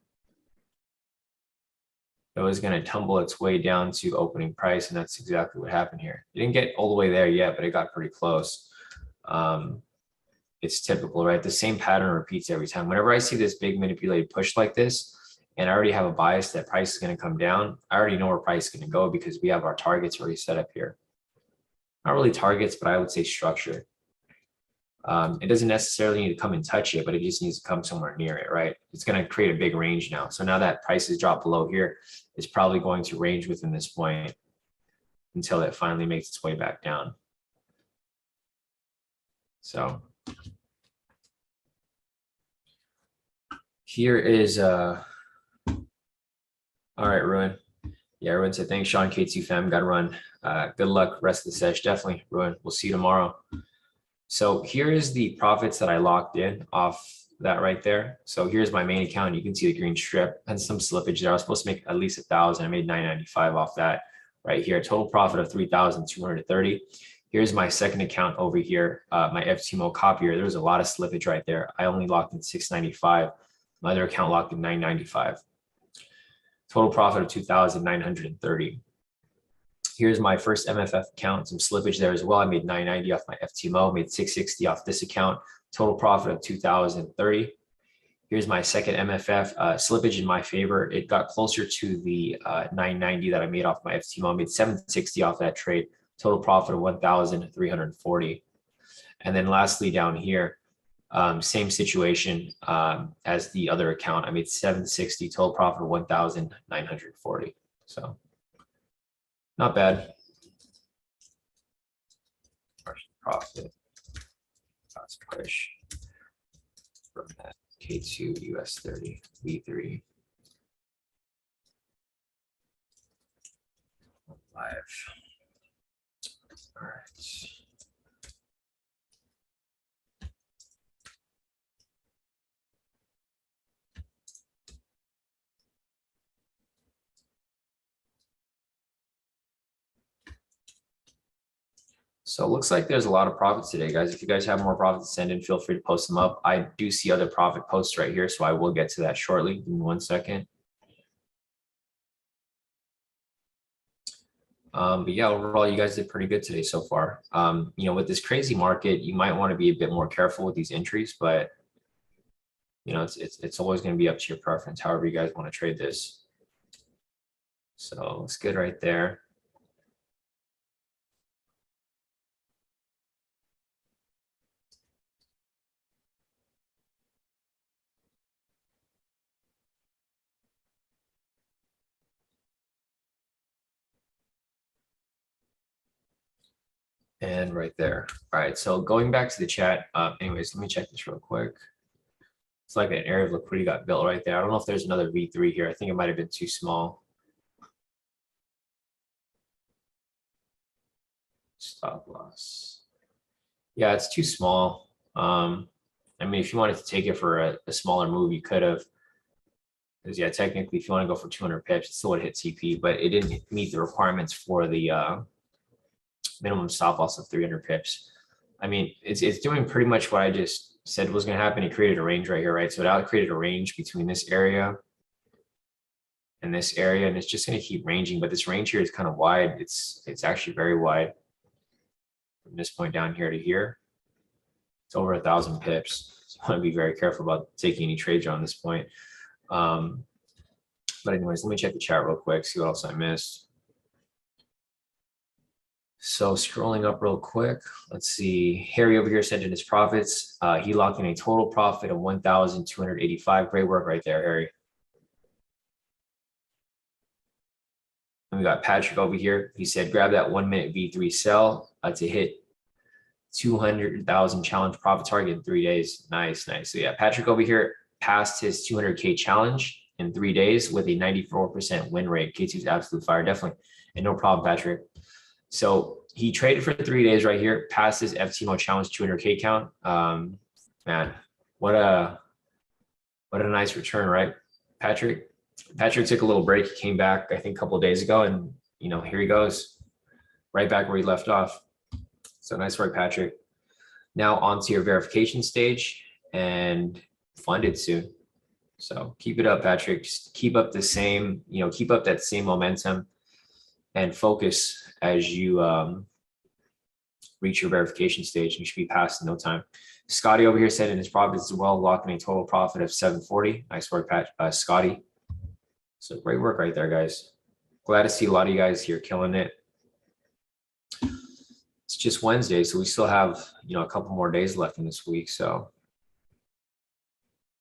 it was going to tumble its way down to opening price, and that's exactly what happened here. It didn't get all the way there yet, but it got pretty close. It's typical, right? The same pattern repeats every time. Whenever I see this big manipulated push like this, and I already have a bias that price is going to come down, I already know where price is going to go because we have our targets already set up here. Not really targets, but I would say structure. It doesn't necessarily need to come and touch it, but it just needs to come somewhere near it, right? It's going to create a big range now. So now that prices drop below here, it's probably going to range within this point until it finally makes its way back down. So here is, all right, Ruin. Yeah, Ruin said, thanks, Sean, K2 fam, got to run. Good luck rest of the session. Definitely, Ruin. We'll see you tomorrow. So here is the profits that I locked in off that right there. So here's my main account. You can see the green strip and some slippage there. I was supposed to make at least 1,000. I made 995 off that right here. Total profit of 3,230. Here's my second account over here, my FTMO copier. There was a lot of slippage right there. I only locked in 695. My other account locked in 995. Total profit of 2,930. Here's my first MFF account, some slippage there as well. I made 990 off my FTMO, made 660 off this account, total profit of 2,030. Here's my second MFF, slippage in my favor. It got closer to the 990 that I made off my FTMO. I made 760 off that trade, total profit of 1,340. And then lastly down here, Same situation as the other account. I made 760, total profit of 1,940. So not bad. Profit. Let's push from that K2 US30 V3 live. All right. So it looks like there's a lot of profits today, guys. If you guys have more profits to send in, feel free to post them up. I do see other profit posts right here, so I will get to that shortly. In 1 second. But yeah, overall, you guys did pretty good today so far. With this crazy market, you might want to be a bit more careful with these entries, but it's always going to be up to your preference, however you guys want to trade this. So it's good right there. And right there. All right, so going back to the chat, anyways, let me check this real quick. It's like an area of liquidity got built right there. I don't know if there's another V3 here. I think it might have been too small. Stop loss. Yeah, it's too small. I mean, if you wanted to take it for a smaller move, you could have. Because yeah, technically, if you want to go for 200 pips, it still would hit TP, but it didn't meet the requirements for the minimum stop loss of 300 pips. I mean, it's doing pretty much what I just said was going to happen. It created a range right here, right? So it created a range between this area and this area, and it's just going to keep ranging. But this range here is kind of wide. It's actually very wide from this point down here to here. It's over 1,000 pips. So I want to be very careful about taking any trades on this point. But anyways, let me check the chat real quick, see what else I missed. So scrolling up real quick, let's see. Harry over here sent in his profits. He locked in a total profit of 1,285. Great work right there, Harry. And we got Patrick over here. He said, grab that 1 minute V3 sell to hit 200,000 challenge profit target in 3 days. Nice, nice. So yeah, Patrick over here passed his 200K challenge in 3 days with a 94% win rate. K2's absolute fire, definitely. And no problem, Patrick. So he traded for 3 days right here, passed his FTMO challenge 200K count. Man, what a nice return, right? Patrick took a little break. He came back, I think, a couple of days ago, and here he goes, right back where he left off. So nice work, Patrick. Now on to your verification stage and funded soon. So keep it up, Patrick. Just keep up the same, keep up that same momentum and focus as you reach your verification stage. You should be passed in no time. Scotty over here said in his profits as well, locking a total profit of 740. Nice work, Scotty. So great work right there, guys. Glad to see a lot of you guys here killing it. It's just Wednesday, so we still have, a couple more days left in this week. So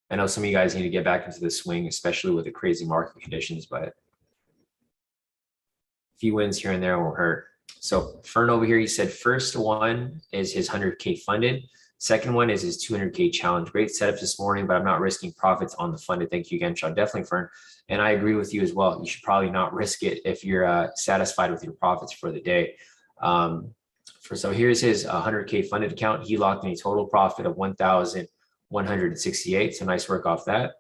I know some of you guys need to get back into the swing, especially with the crazy market conditions, but a few wins here and there won't hurt. So Fern over here, he said first one is his 100K funded. Second one is his 200K challenge. Great setup this morning, but I'm not risking profits on the funded. Thank you again, Sean. Definitely, Fern. And I agree with you as well. You should probably not risk it if you're satisfied with your profits for the day. So here's his 100K funded account. He locked in a total profit of 1,168. So nice work off that.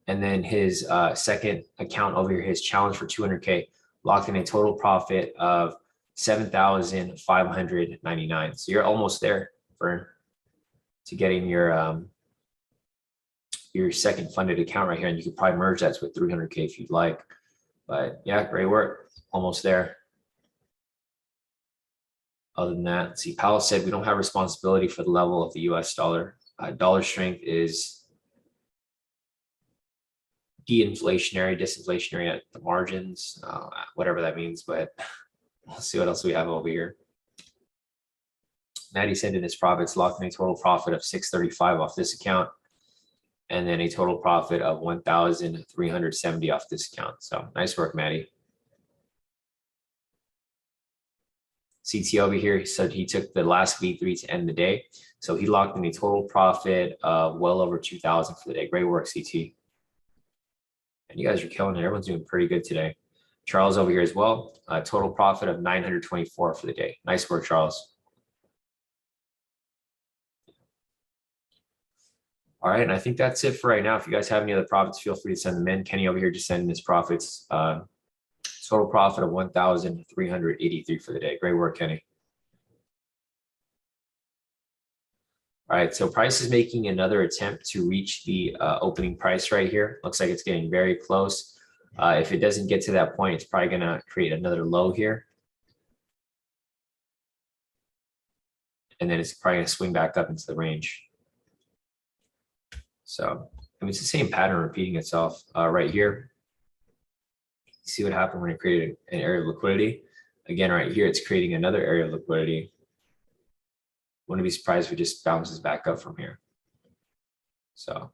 And then his second account over here, his challenge for 200K, locked in a total profit of 7,599. So you're almost there, Fern, to getting your second funded account right here. And you could probably merge that with 300K if you'd like. But yeah, great work. Almost there. Other than that, let's see, Powell said we don't have responsibility for the level of the US dollar. Dollar strength is de-inflationary, disinflationary at the margins, whatever that means, but let's see what else we have over here. Maddie sent in his profits, locked in a total profit of 635 off this account, and then a total profit of 1,370 off this account. So nice work, Maddie. CT over here, he said he took the last V3 to end the day. So he locked in a total profit of well over 2,000 for the day. Great work, CT. And you guys are killing it. Everyone's doing pretty good today. Charles over here as well. A total profit of 924 for the day. Nice work, Charles. All right, and I think that's it for right now. If you guys have any other profits, feel free to send them in. Kenny over here just sending his profits. Total profit of 1,383 for the day. Great work, Kenny. All right, so price is making another attempt to reach the opening price right here. Looks like it's getting very close. If it doesn't get to that point, it's probably gonna create another low here. And then it's probably gonna swing back up into the range. So, I mean, it's the same pattern repeating itself right here. See what happened when it created an area of liquidity. Again, right here, it's creating another area of liquidity. Wouldn't be surprised if it just bounces back up from here. So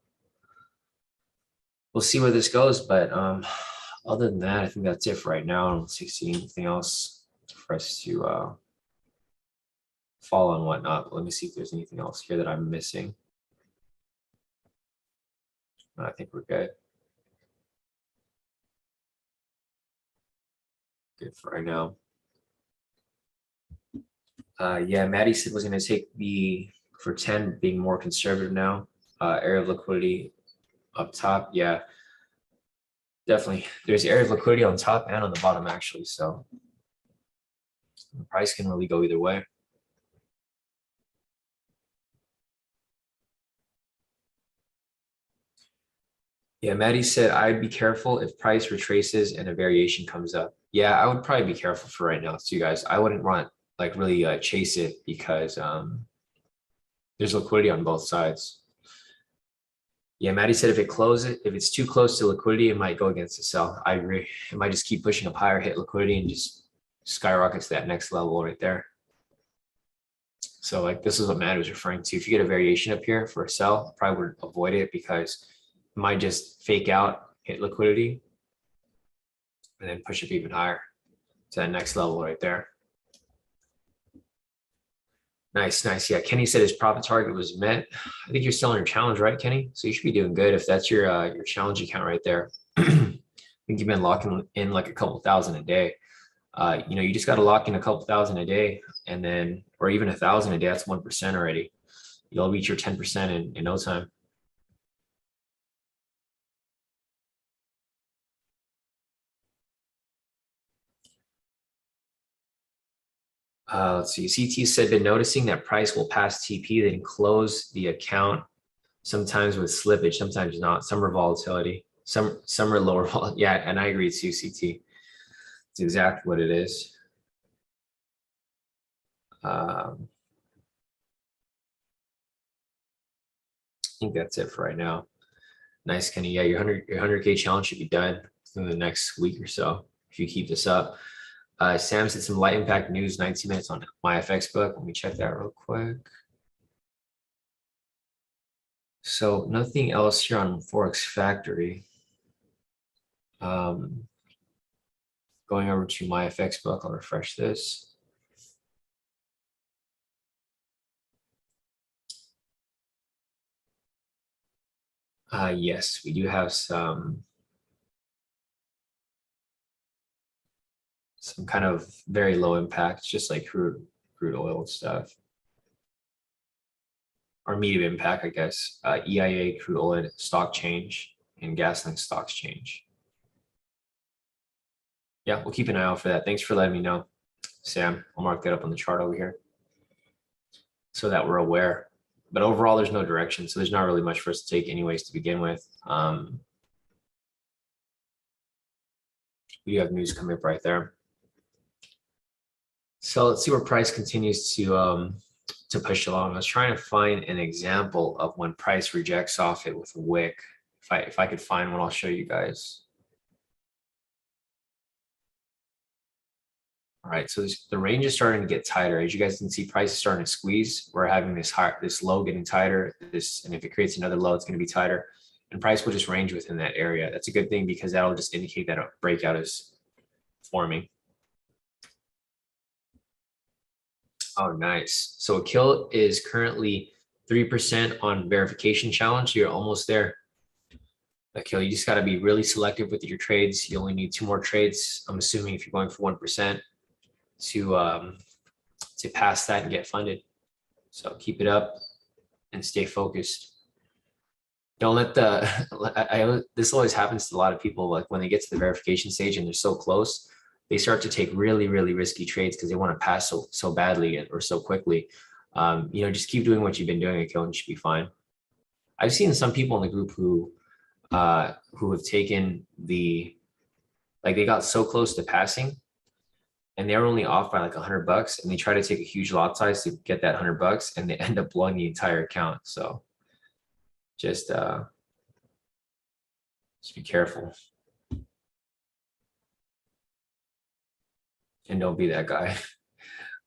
we'll see where this goes. But other than that, I think that's it for right now. I don't see anything else for us to follow and whatnot. But let me see if there's anything else here that I'm missing. I think we're good. Good for right now. Yeah, Maddie said was going to take the for 10 being more conservative now. Area of liquidity up top. Yeah, definitely. There's area of liquidity on top and on the bottom actually. So the price can really go either way. Yeah, Maddie said I'd be careful if price retraces and a variation comes up. Yeah, I would probably be careful for right now too, guys. I wouldn't want like really chase it because there's liquidity on both sides. Yeah, Maddie said if it's too close to liquidity, it might go against the sell. I agree. It might just keep pushing up higher, hit liquidity, and just skyrocket to that next level right there. So like this is what Maddie was referring to. If you get a variation up here for a sell, I probably would avoid it because it might just fake out, hit liquidity, and then push up even higher to that next level right there. Nice, nice. Yeah, Kenny said his profit target was met. I think you're still on your challenge, right, Kenny? So you should be doing good if that's your challenge account right there. I think you've been locking in like a couple thousand a day. You know, you just got to lock in a couple thousand a day, and then, or even 1,000 a day. That's 1% already. You'll reach your 10% in no time. Let's see. CT said, been noticing that price will pass TP, then close the account. Sometimes with slippage, sometimes not. Some are volatility, some are lower vol. Yeah, and I agree too, CT. It's exactly what it is. I think that's it for right now. Nice, Kenny. Yeah, your 100K challenge should be done in the next week or so if you keep this up. Sam said some light impact news, 19 minutes on my FX book. Let me check that real quick. So nothing else here on Forex Factory. Going over to my FX book, I'll refresh this. Yes, we do have some kind of very low impact, just like crude oil and stuff. Or medium impact, I guess. EIA, crude oil stock change, and gasoline stocks change. Yeah, we'll keep an eye out for that. Thanks for letting me know, Sam. I'll mark that up on the chart over here so that we're aware. But overall, there's no direction, so there's not really much for us to take anyways to begin with. We do have news coming up right there. So let's see where price continues to push along. I was trying to find an example of when price rejects off it with a wick. If I could find one, I'll show you guys. All right, so the range is starting to get tighter. As you guys can see, price is starting to squeeze. We're having this low getting tighter. And if it creates another low, it's going to be tighter. And price will just range within that area. That's a good thing because that'll just indicate that a breakout is forming. Oh, nice. So a kill is currently 3% on verification challenge. You're almost there. A kill, you just got to be really selective with your trades. You only need 2 more trades. I'm assuming if you're going for 1% to pass that and get funded. So keep it up and stay focused. Don't let this always happens to a lot of people. Like when they get to the verification stage and they're so close, they start to take really, really risky trades because they want to pass so badly or so quickly. Just keep doing what you've been doing, and you should be fine. I've seen some people in the group who have taken they got so close to passing and they're only off by like $100 and they try to take a huge lot size to get that $100 and they end up blowing the entire account. So just be careful and don't be that guy.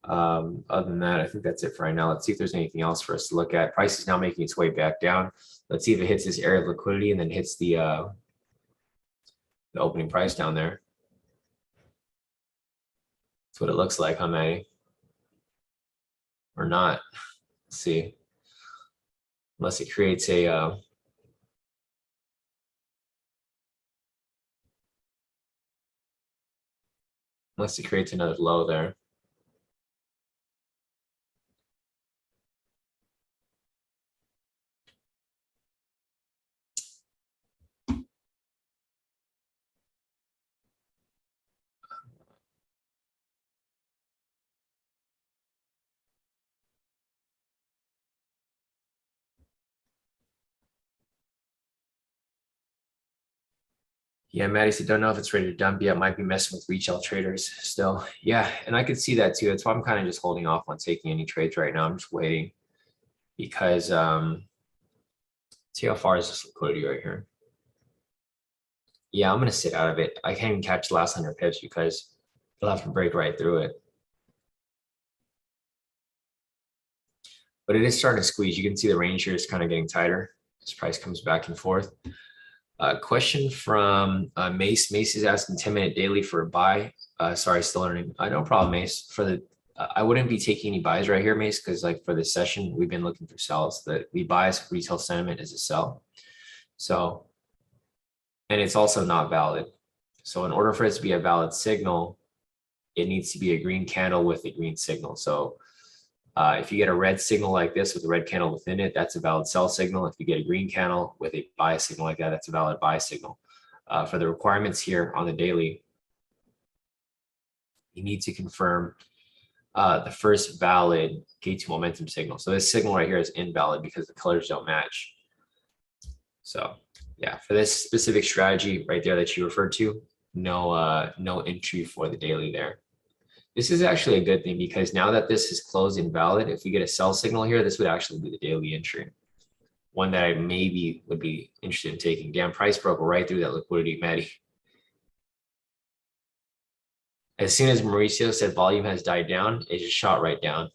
Other than that, I think that's it for right now. Let's see if there's anything else for us to look at. Price is now making its way back down. Let's see if it hits this area of liquidity and then hits the opening price down there. That's what it looks like, huh, Maddie? Or not. Let's see. Unless it creates a another low there. Yeah, Maddie said, don't know if it's ready to dump yet. Might be messing with retail traders still. Yeah, and I could see that too. That's why I'm kind of just holding off on taking any trades right now. I'm just waiting because see how far is this liquidity right here? Yeah, I'm gonna sit out of it. I can't even catch the last 100 pips because it'll have to break right through it. But it is starting to squeeze. You can see the range here is kind of getting tighter as price comes back and forth. Question from Mace. Mace is asking 10-minute daily for a buy. Sorry, still learning. No problem, Mace. I wouldn't be taking any buys right here, Mace, because like for this session, we've been looking for sells. The buys retail sentiment is a sell. So, and it's also not valid. So in order for it to be a valid signal, it needs to be a green candle with a green signal. So if you get a red signal like this with a red candle within it, that's a valid sell signal. If you get a green candle with a buy signal like that, that's a valid buy signal. For the requirements here on the daily, you need to confirm the first valid gate to momentum signal. So this signal right here is invalid because the colors don't match. So yeah, for this specific strategy right there that you referred to, no entry for the daily there. This is actually a good thing because now that this is closed invalid, if we get a sell signal here, this would actually be the daily entry. One that I maybe would be interested in taking. Damn, price broke right through that liquidity, Maddie. As soon as Mauricio said volume has died down, it just shot right down.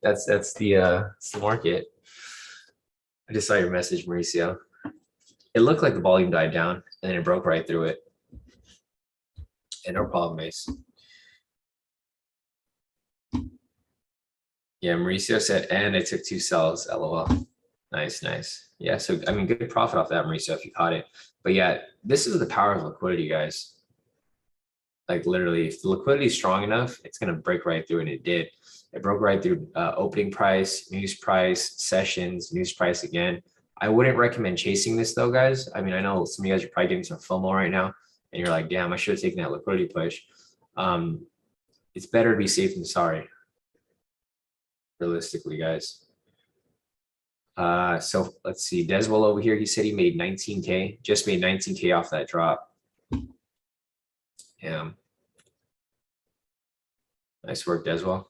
That's the market. I just saw your message, Mauricio. It looked like the volume died down and then it broke right through it. And no problem, Mace. Yeah, Mauricio said, and I took 2 sells, LOL. Nice, nice. Yeah, so I mean, good profit off that, Mauricio, if you caught it. But yeah, this is the power of liquidity, guys. Like literally, if the liquidity is strong enough, it's going to break right through, and it did. It broke right through opening price, news price, sessions, news price again. I wouldn't recommend chasing this though, guys. I mean, I know some of you guys are probably getting some FOMO right now, and you're like, damn, I should have taken that liquidity push. It's better to be safe than sorry, realistically, guys. So let's see, Deswell over here, he said he made 19K, just made 19K off that drop. Yeah. Nice work, Deswell.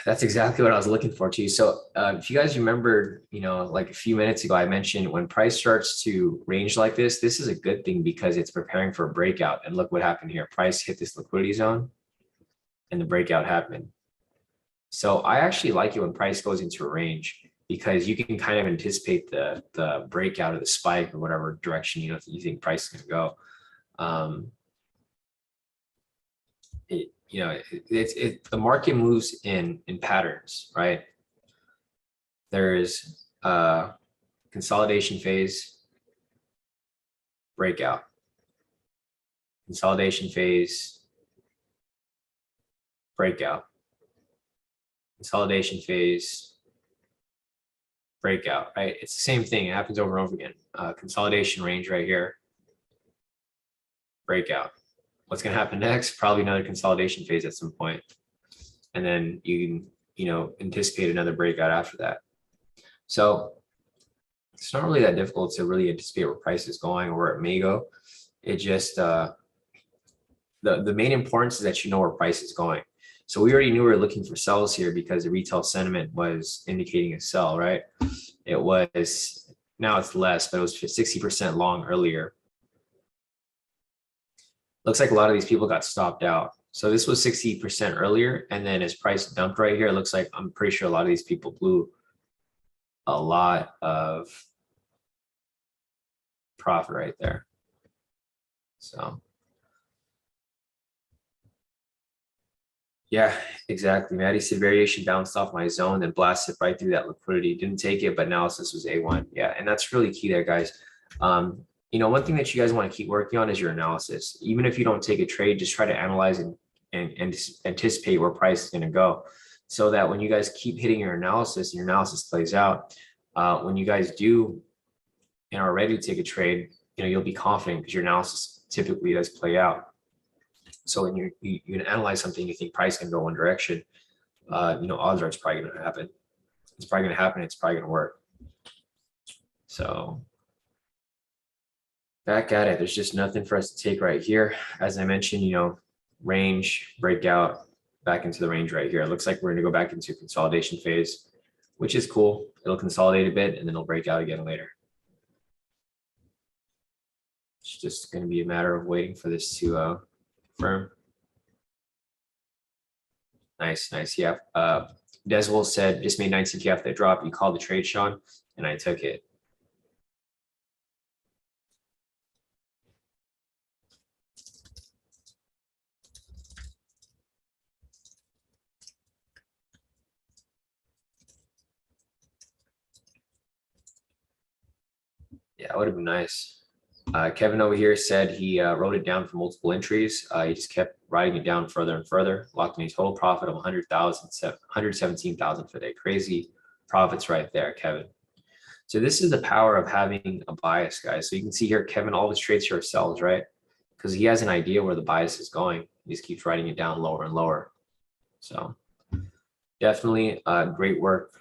That's exactly what I was looking for too. So if you guys remember, like a few minutes ago, I mentioned when price starts to range like this is a good thing because it's preparing for a breakout. And look what happened here. Price hit this liquidity zone and the breakout happened. So I actually like it when price goes into a range because you can kind of anticipate the breakout of the spike or whatever direction you think price is going to go. The market moves in patterns, right? There's consolidation phase, breakout, consolidation phase, breakout, consolidation phase, breakout, right? It's the same thing. It happens over and over again. Consolidation range right here, breakout. What's going to happen next? Probably another consolidation phase at some point. And then you can, anticipate another breakout after that. So it's not really that difficult to really anticipate where price is going or where it may go. It just, the main importance is that you know where price is going. So we already knew we were looking for sells here because the retail sentiment was indicating a sell, right? It was, now it's less, but it was 60% long earlier. Looks like a lot of these people got stopped out. So this was 60% earlier. And then as price dumped right here, it looks like I'm pretty sure a lot of these people blew a lot of profit right there. So yeah, exactly. Maddie said variation bounced off my zone, then blasted right through that liquidity. Didn't take it, but analysis was A1. Yeah, and that's really key there, guys. One thing that you guys want to keep working on is your analysis. Even if you don't take a trade, just try to analyze and anticipate where price is going to go, so that when you guys keep hitting your analysis, plays out. When you guys do and are ready to take a trade, you'll be confident because your analysis typically does play out. So when you analyze something, you think price can go one direction, odds are it's probably going to happen. It's probably going to happen. It's probably going to work. So back at it, there's just nothing for us to take right here. As I mentioned, range, breakout, back into the range right here. It looks like we're going to go back into consolidation phase, which is cool. It'll consolidate a bit and then it'll break out again later. It's just going to be a matter of waiting for this to firm. Nice. Yeah. Deswell said, just made 19K off that drop. You called the trade, Sean, and I took it. Yeah, it would have been nice. Kevin over here said he wrote it down for multiple entries. He just kept writing it down further and further, locked in a total profit of 117,000 for the day. Crazy profits right there, Kevin. So this is the power of having a bias, guys. So you can see here, Kevin, all his trades here are sells, right? Because he has an idea where the bias is going. He just keeps writing it down lower and lower. So definitely great work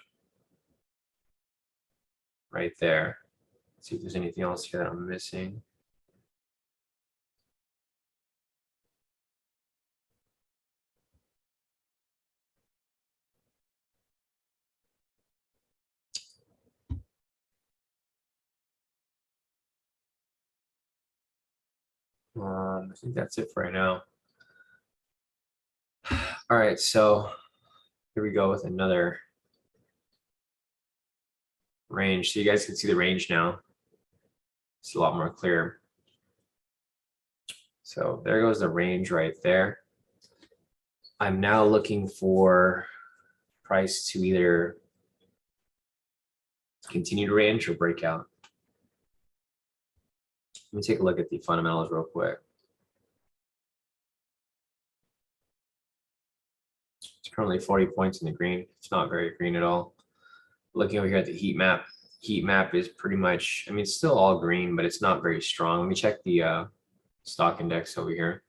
right there. Let's see if there's anything else here that I'm missing. I think that's it for right now. All right, so here we go with another range. So you guys can see the range now. It's a lot more clear. So there goes the range right there. I'm now looking for price to either continue to range or break out. Let me take a look at the fundamentals real quick. It's currently 40 points in the green. It's not very green at all. Looking over here at the heat map. Heat map is pretty much, it's still all green, but it's not very strong. Let me check the stock index over here.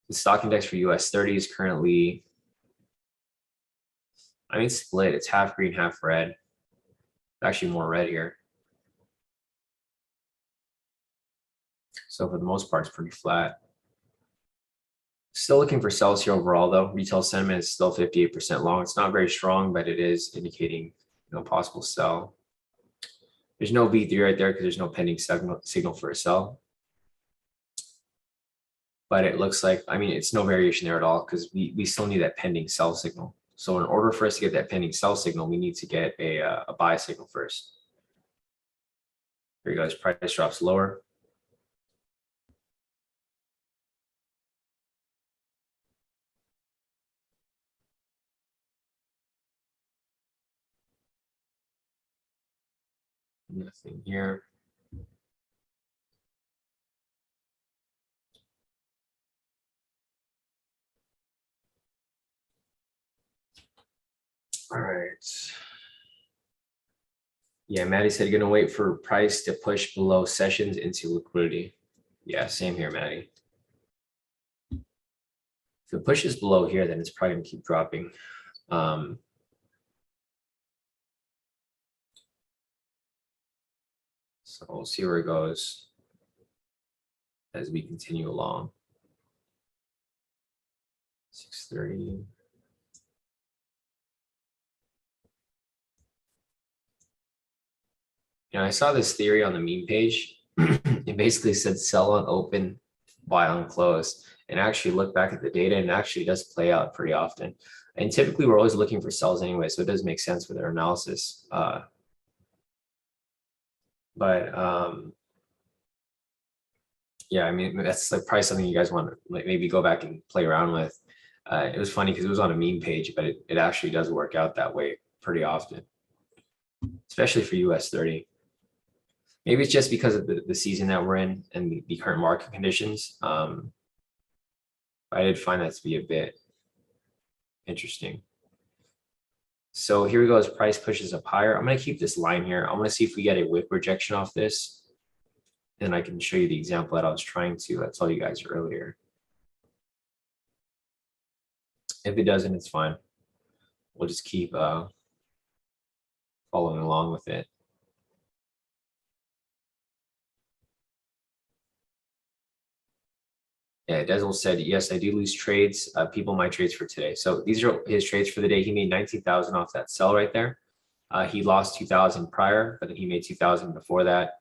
The stock index for US30 is currently, split. It's half green, half red. Actually more red here. So for the most part, it's pretty flat. Still looking for sells here overall though. Retail sentiment is still 58% long. It's not very strong, but it is indicating possible sell. There's no V3 right there because there's no pending signal for a sell. But it looks like, I mean, it's no variation there at all because we still need that pending sell signal. So in order for us to get that pending sell signal, we need to get a buy signal first. Here you go, price drops lower. Nothing here. All right. Yeah, Maddie said you're gonna wait for price to push below sessions into liquidity. Yeah, same here, Maddie. If it pushes below here, then it's probably gonna keep dropping. So we'll see where it goes as we continue along. 6:30. I saw this theory on the meme page. It basically said sell on open, buy on close, and actually look back at the data, and it actually does play out pretty often. And typically we're always looking for sells anyway, so it does make sense with our analysis. Yeah, I mean, that's like probably something you guys want to maybe go back and play around with. It was funny because it was on a meme page, but it actually does work out that way pretty often, especially for US30. Maybe it's just because of the season that we're in and the current market conditions. I did find that to be a bit interesting. So here we go as price pushes up higher. I'm going to keep this line here. I'm going to see if we get a wick rejection off this. And I can show you the example that I was trying to tell you guys earlier. If it doesn't, it's fine. We'll just keep following along with it. Yeah, Dezel said, yes, I do lose trades. People, my trades for today. So these are his trades for the day. He made 19,000 off that sell right there. He lost 2,000 prior, but then he made 2,000 before that,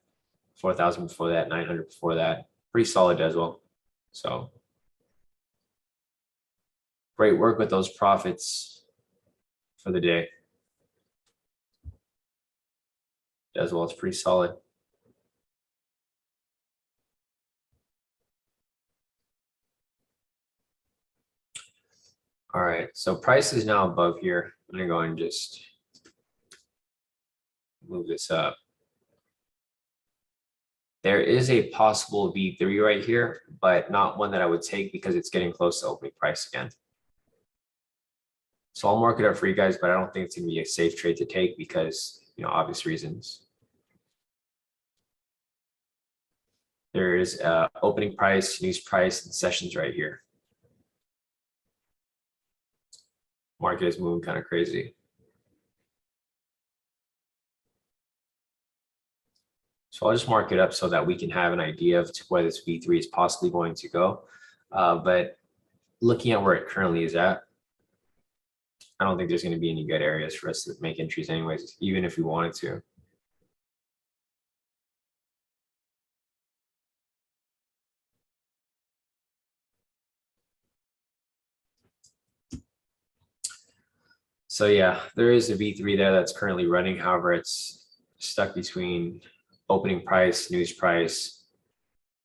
4,000 before that, 900 before that. Pretty solid Dezel. So great work with those profits for the day. Dezel, it's pretty solid. All right, so price is now above here. I'm gonna go and just move this up. There is a possible V3 right here, but not one that I would take because it's getting close to opening price again. So I'll mark it up for you guys, but I don't think it's gonna be a safe trade to take because, obvious reasons. There is opening price, news price, and sessions right here. Market is moving kind of crazy. So I'll just mark it up so that we can have an idea of where this V3 is possibly going to go. But looking at where it currently is at, I don't think there's going to be any good areas for us to make entries anyways, even if we wanted to. So yeah, there is a V3 there that's currently running. However, it's stuck between opening price, news price,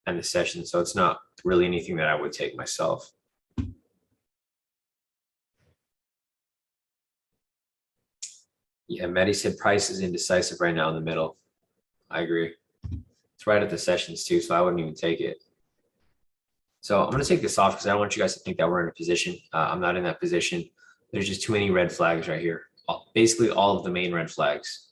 and the session. So it's not really anything that I would take myself. Yeah, Maddie said price is indecisive right now in the middle. I agree. It's right at the sessions too, so I wouldn't even take it. So I'm going to take this off because I don't want you guys to think that we're in a position. I'm not in that position. There's just too many red flags right here. Basically all of the main red flags,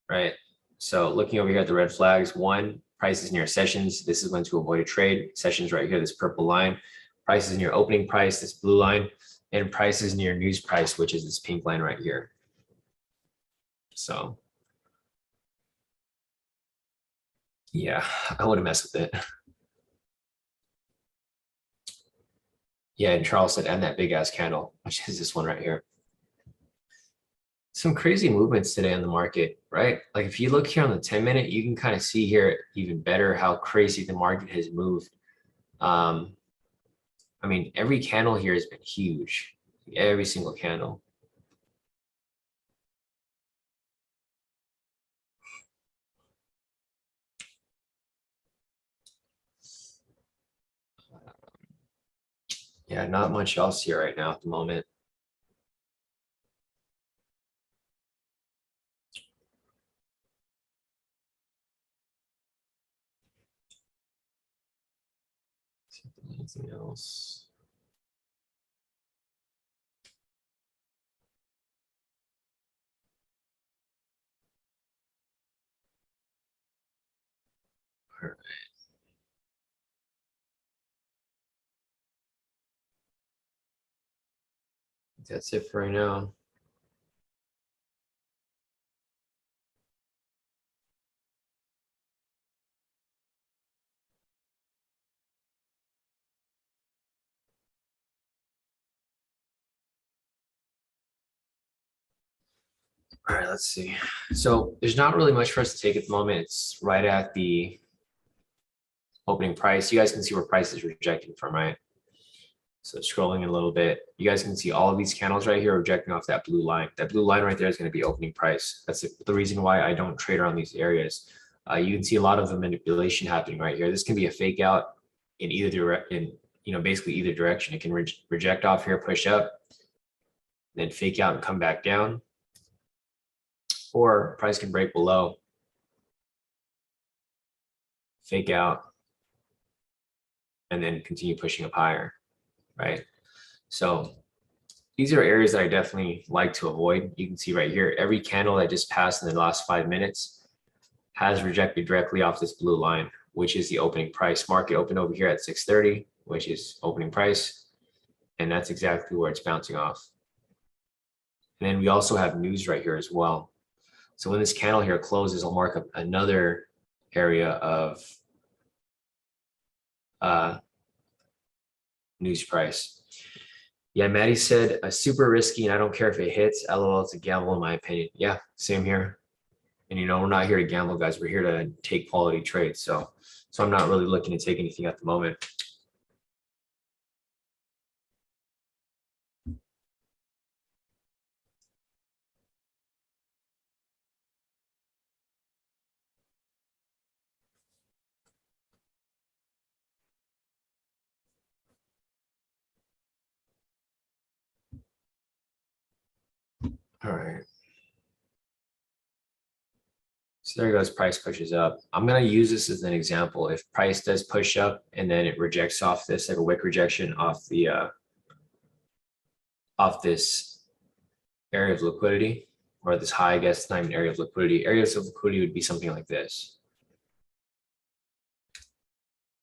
right? So looking over here at the red flags, one, price is near sessions. This is when to avoid a trade. Sessions right here, this purple line. Price is near opening price, this blue line. And price is near news price, which is this pink line right here. So yeah, I wouldn't mess with it. Yeah, and Charles said, and that big ass candle, which is this one right here. Some crazy movements today on the market, right? Like if you look here on the 10-minute, you can kind of see here even better how crazy the market has moved. Um, I mean, every candle here has been huge, every single candle. Yeah, not much else here right now at the moment. Anything else? All right. That's it for right now. All right, let's see. So there's not really much for us to take at the moment. It's right at the opening price. You guys can see where price is rejecting from, right? So scrolling a little bit, you guys can see all of these candles right here rejecting off that blue line. That blue line right there is going to be opening price. That's the reason why I don't trade around these areas. You can see a lot of the manipulation happening right here. This can be a fake out in either direction, basically either direction. It can reject off here, push up, then fake out and come back down, or price can break below, fake out, and then continue pushing up higher, right? So these are areas that I definitely like to avoid. You can see right here, every candle that just passed in the last 5 minutes has rejected directly off this blue line, which is the opening price. Market opened over here at 630, which is opening price. And that's exactly where it's bouncing off. And then we also have news right here as well. So when this candle here closes, I'll mark up another area of news price. Yeah, Maddie said super risky and I don't care if it hits. LOL, it's a gamble in my opinion. Yeah, same here. And we're not here to gamble, guys. We're here to take quality trades. So I'm not really looking to take anything at the moment. All right. So there goes, price pushes up. I'm going to use this as an example. If price does push up and then it rejects off this, like a wick rejection off the off this area of liquidity, or this high, I guess, not even area of liquidity. Areas of liquidity would be something like this.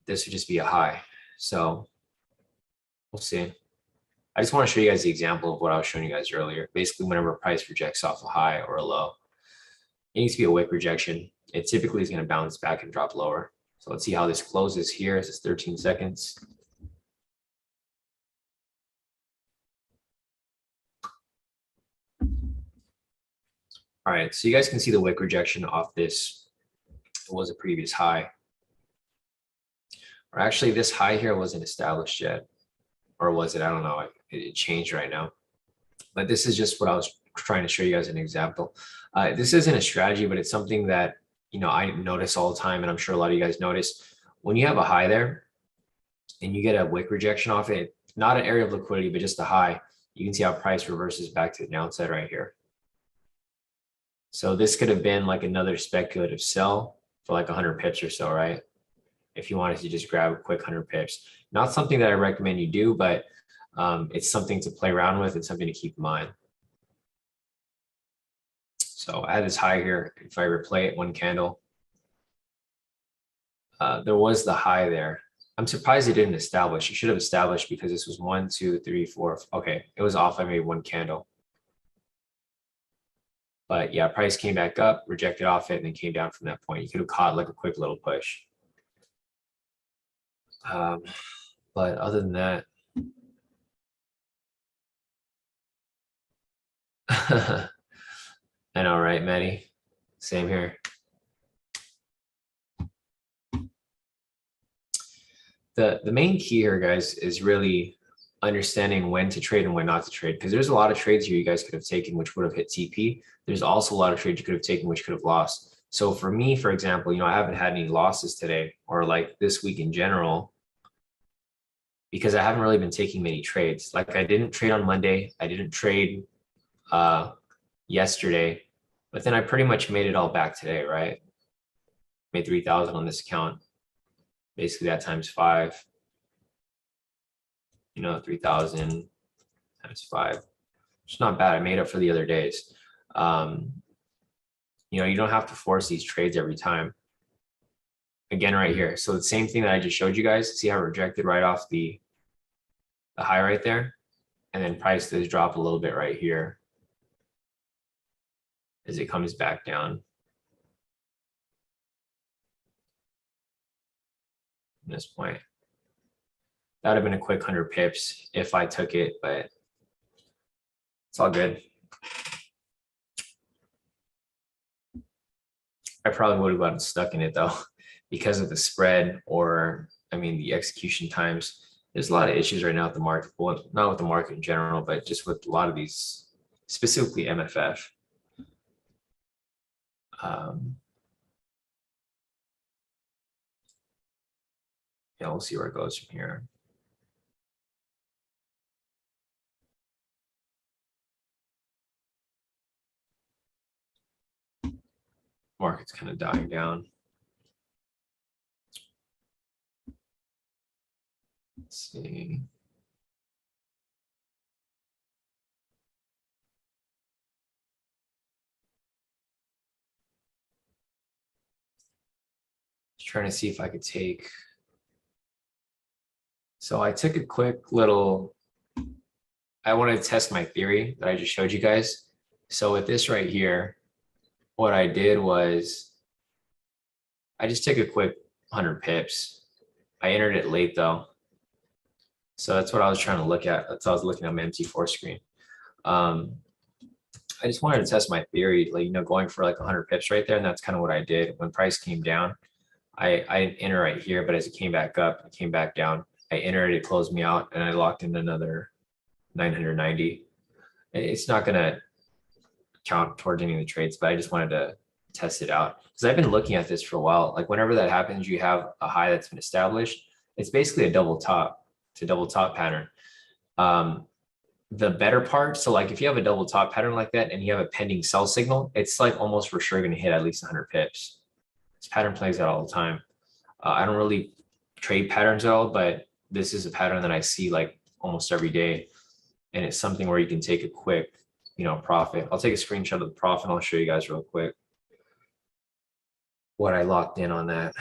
This would just be a high. So we'll see. I just want to show you guys the example of what I was showing you guys earlier. Basically, whenever price rejects off a high or a low, it needs to be a wick rejection. It typically is going to bounce back and drop lower. So let's see how this closes here. This is 13 seconds. All right, so you guys can see the wick rejection off this. It was a previous high. Or actually, this high here wasn't established yet. Or was it? I don't know. It changed right now. But this is just what I was trying to show you guys an example. This isn't a strategy, but it's something that I notice all the time, and I'm sure a lot of you guys notice. When you have a high there and you get a wick rejection off it, not an area of liquidity, but just a high, you can see how price reverses back to the downside right here. So this could have been like another speculative sell for like 100 pips or so, right? If you wanted to just grab a quick 100 pips. Not something that I recommend you do, but it's something to play around with and something to keep in mind. So I had this high here. If I replay it, one candle, there was the high there. I'm surprised it didn't establish. It should have established because this was 1, 2, 3, 4. Okay, it was off. I made one candle. But yeah, price came back up, rejected off it, and then came down from that point. You could have caught like a quick little push. But other than that, I know, right, Maddie? Same here. The main key here, guys, is really understanding when to trade and when not to trade. Because there's a lot of trades here you guys could have taken which would have hit TP. There's also a lot of trades you could have taken which could have lost. So for me, for example, I haven't had any losses today or like this week in general because I haven't really been taking many trades. Like I didn't trade on Monday. I didn't trade yesterday, but then I pretty much made it all back today, right? Made 3,000 on this account. Basically that times 5, 3,000 times 5. It's not bad. I made up for the other days. You don't have to force these trades every time. Again, right here. So the same thing that I just showed you guys. See how it rejected right off the high right there? And then price does drop a little bit right here as it comes back down. From this point. That would have been a quick 100 pips if I took it, but it's all good. I probably would have gotten stuck in it though because of the spread or, the execution times. There's a lot of issues right now with the market. Well, not with the market in general, but just with a lot of these, specifically MFF. Yeah, we'll see where it goes from here. Market's kind of dying down. Let's see. Just trying to see if I could take. So I took a quick little, I wanted to test my theory that I just showed you guys. So with this right here, what I did was I just took a quick 100 pips. I entered it late though. So that's what I was trying to look at. That's how I was looking at my MT4 screen. I just wanted to test my theory, going for like 100 pips right there. And that's kind of what I did. When price came down, I didn't enter right here, but as it came back up, it came back down. I entered, it closed me out, and I locked in another 990. It's not going to count towards any of the trades, but I just wanted to test it out because I've been looking at this for a while. Like whenever that happens, you have a high that's been established. It's basically a double top. It's a double top pattern. The better part, so like if you have a double top pattern like that and you have a pending sell signal, it's like almost for sure going to hit at least 100 pips. This pattern plays out all the time. I don't really trade patterns at all, but this is a pattern that I see like almost every day. And it's something where you can take a quick, profit. I'll take a screenshot of the profit. And I'll show you guys real quick what I locked in on that.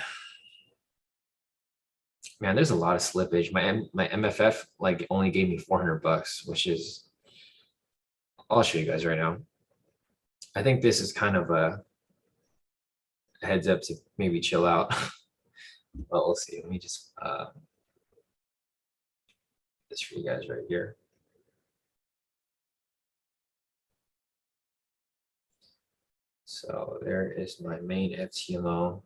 Man, there's a lot of slippage. My MFF like only gave me $400, which is, I'll show you guys right now. I think this is kind of a heads up to maybe chill out. Well, we'll see. Let me just this for you guys right here. So there is my main FTMO.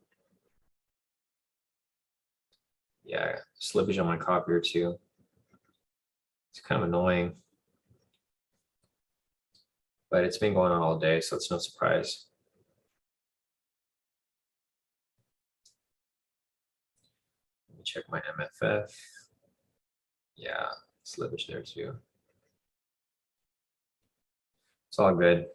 Yeah, slippage on my copier too. It's kind of annoying, but it's been going on all day, so it's no surprise. Let me check my MFF. Yeah, slippage there too. It's all good.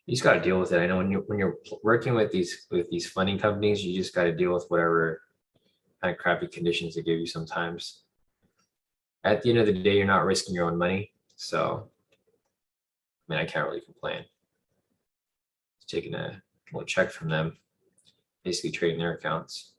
You just got to deal with it. I know when you're working with these funding companies, you just got to deal with whatever kind of crappy conditions they give you sometimes. At the end of the day, you're not risking your own money, so I can't really complain. Just taking a little check from them, basically trading their accounts.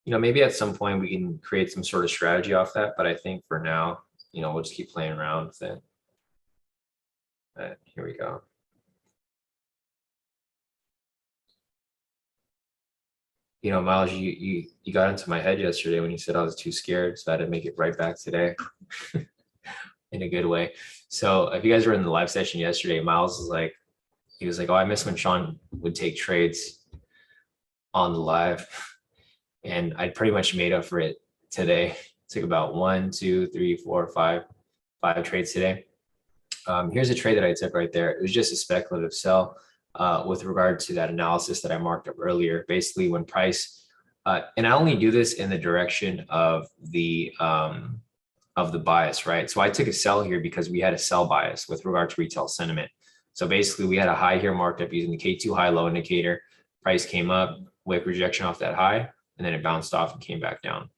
Maybe at some point we can create some sort of strategy off that, but I think for now, we'll just keep playing around with it. Here we go. Miles, you got into my head yesterday when you said I was too scared, so I had to make it right back today in a good way. So if you guys were in the live session yesterday, Miles was like, oh, I miss when Sean would take trades on the live. And I pretty much made up for it today. It took about 1, 2, 3, 4, 5 trades today. Here's a trade that I took right there. It was just a speculative sell with regard to that analysis that I marked up earlier. Basically, when price, and I only do this in the direction of the bias, right? So I took a sell here because we had a sell bias with regard to retail sentiment. So basically, we had a high here marked up using the K2 high-low indicator. Price came up, wick rejection off that high, and then it bounced off and came back down.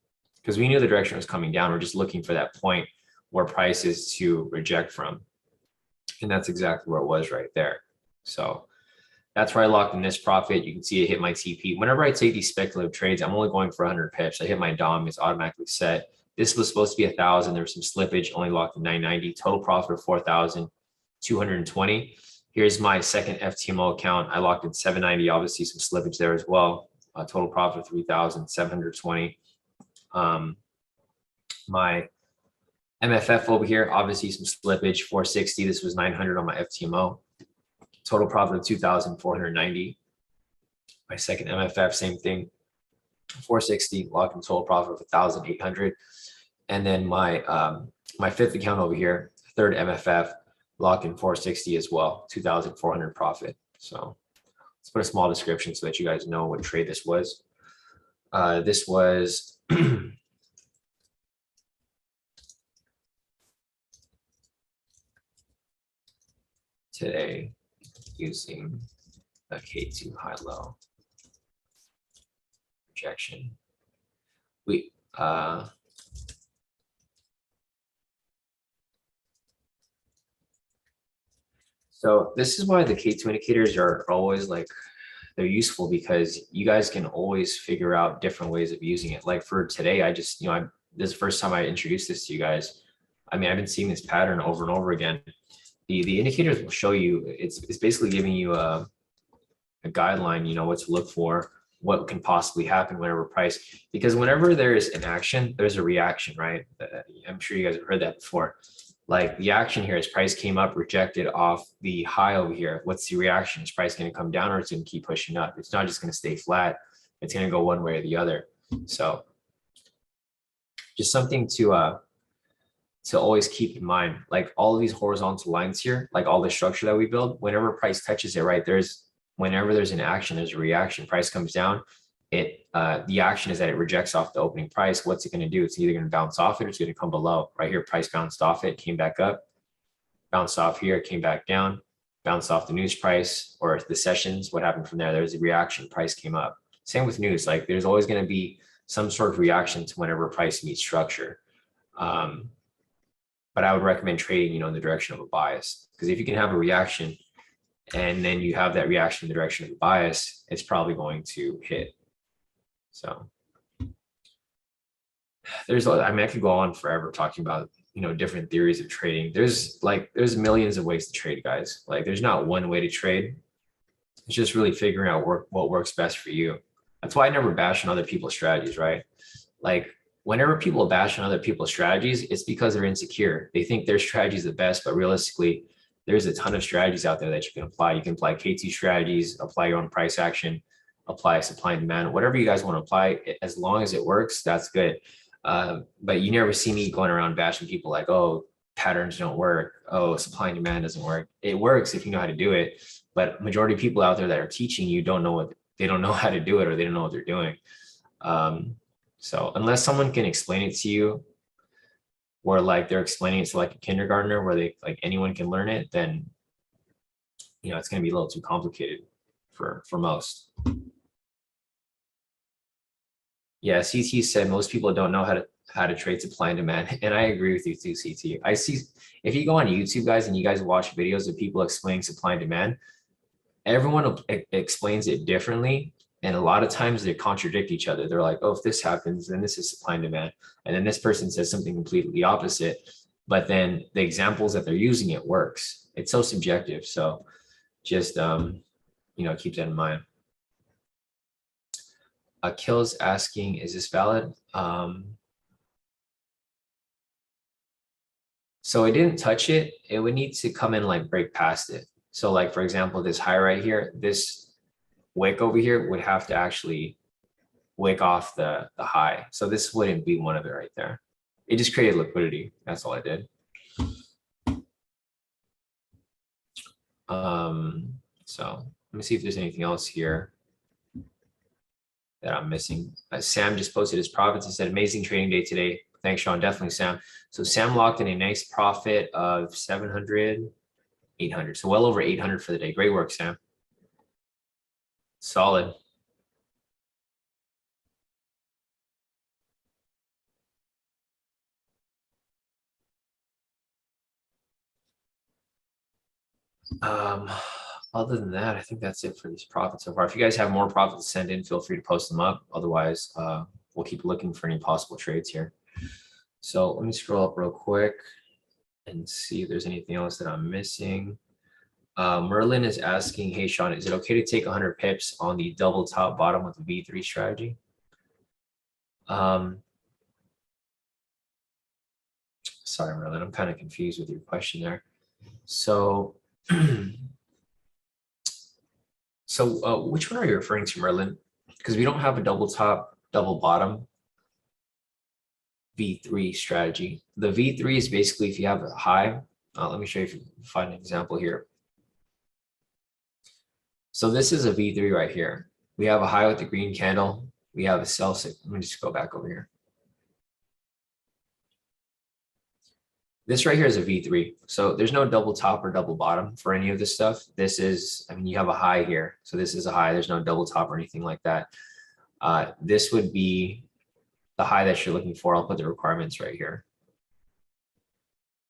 Because we knew the direction was coming down. We're just looking for that point where price is to reject from. And that's exactly where it was right there. So that's where I locked in this profit. You can see it hit my TP. Whenever I take these speculative trades, I'm only going for 100 pips. I hit my DOM, it's automatically set. This was supposed to be 1,000. There was some slippage, only locked in 990. Total profit of 4,220. Here's my second FTMO account. I locked in 790. Obviously, some slippage there as well. Total profit of 3,720. My MFF over here, obviously some slippage, 460. This was 900 on my FTMO. Total profit of 2,490. My second MFF, same thing, 460, locked in total profit of 1,800. And then my my fifth account over here, third MFF, locked in 460 as well, 2,400 profit. So let's put a small description so that you guys know what trade this was. This was today using a K2 high-low rejection. So this is why the K2 indicators are always like, they're useful because you guys can always figure out different ways of using it. Like for today, I just, this is the first time I introduced this to you guys. I mean, I've been seeing this pattern over and over again. The indicators will show you, it's basically giving you a guideline, what to look for, what can possibly happen whenever price, because whenever there's an action, there's a reaction, right? I'm sure you guys have heard that before. Like the action here is price came up, rejected off the high over here. What's the reaction? Is price going to come down or it's going to keep pushing up? It's not just going to stay flat. It's going to go one way or the other. So just something to always keep in mind, like all of these horizontal lines here, like all the structure that we build, whenever price touches it, right? Whenever there's an action, there's a reaction. Price comes down, the action is that it rejects off the opening price. What's it going to do? It's either going to bounce off it or it's going to come below. Right here, price bounced off it, came back up, bounced off here, came back down, bounced off the news price or the sessions. What happened from there? There's a reaction, price came up. Same with news, like there's always going to be some sort of reaction to whenever price meets structure. But I would recommend trading, in the direction of a bias, because if you can have a reaction and then you have that reaction in the direction of the bias, it's probably going to hit. So I could go on forever talking about, different theories of trading. There's millions of ways to trade, guys. Like there's not one way to trade. It's just really figuring out what works best for you. That's why I never bash on other people's strategies, right? Like whenever people bash on other people's strategies, it's because they're insecure. They think their strategy is the best, but realistically, there's a ton of strategies out there that you can apply. You can apply K2 strategies, apply your own price action, apply supply and demand, whatever you guys want to apply. As long as it works, that's good. But you never see me going around bashing people like, oh, patterns don't work. Oh, supply and demand doesn't work. It works if you know how to do it. But majority of people out there that are teaching you don't know how to do it, or they don't know what they're doing. So unless someone can explain it to you, or like they're explaining it to like a kindergartner where anyone can learn it, then it's going to be a little too complicated for most. Yeah, CT said most people don't know how to trade supply and demand, and I agree with you too, CT. I see if you go on YouTube, guys, and you guys watch videos of people explaining supply and demand, everyone explains it differently. And a lot of times they contradict each other. They're like, oh, if this happens, then this is supply and demand. And then this person says something completely opposite. but then the examples that they're using, it works. It's so subjective. So just, keep that in mind. Akil's asking, is this valid? So it didn't touch it. It would need to come in like break past it. So like, for example, this high right here, this wick over here would have to actually wick off the high. So this wouldn't be one of it right there. It just created liquidity. That's all I did. So let me see if there's anything else here that I'm missing. Sam just posted his profits and said, amazing trading day today. Thanks, Sean. Definitely, Sam. So Sam locked in a nice profit of 700, 800. So well over 800 for the day. Great work, Sam. Solid. Other than that, I think that's it for these profits so far. If you guys have more profits to send in, feel free to post them up. Otherwise, we'll keep looking for any possible trades here. So let me scroll up real quick and see if there's anything else that I'm missing. Merlin is asking, hey, Sean, is it okay to take 100 pips on the double top bottom with the V3 strategy? Sorry, Merlin, I'm kind of confused with your question there. So, which one are you referring to, Merlin? Because we don't have a double top, double bottom V3 strategy. The V3 is basically if you have a high. Let me show you if you find an example here. So this is a V3 right here. We have a high with the green candle. We have a sell signal. Let me just go back over here. This right here is a V3. So there's no double top or double bottom for any of this stuff. This is, I mean, you have a high here. So this is a high. There's no double top or anything like that. This would be the high that you're looking for. I'll put the requirements right here.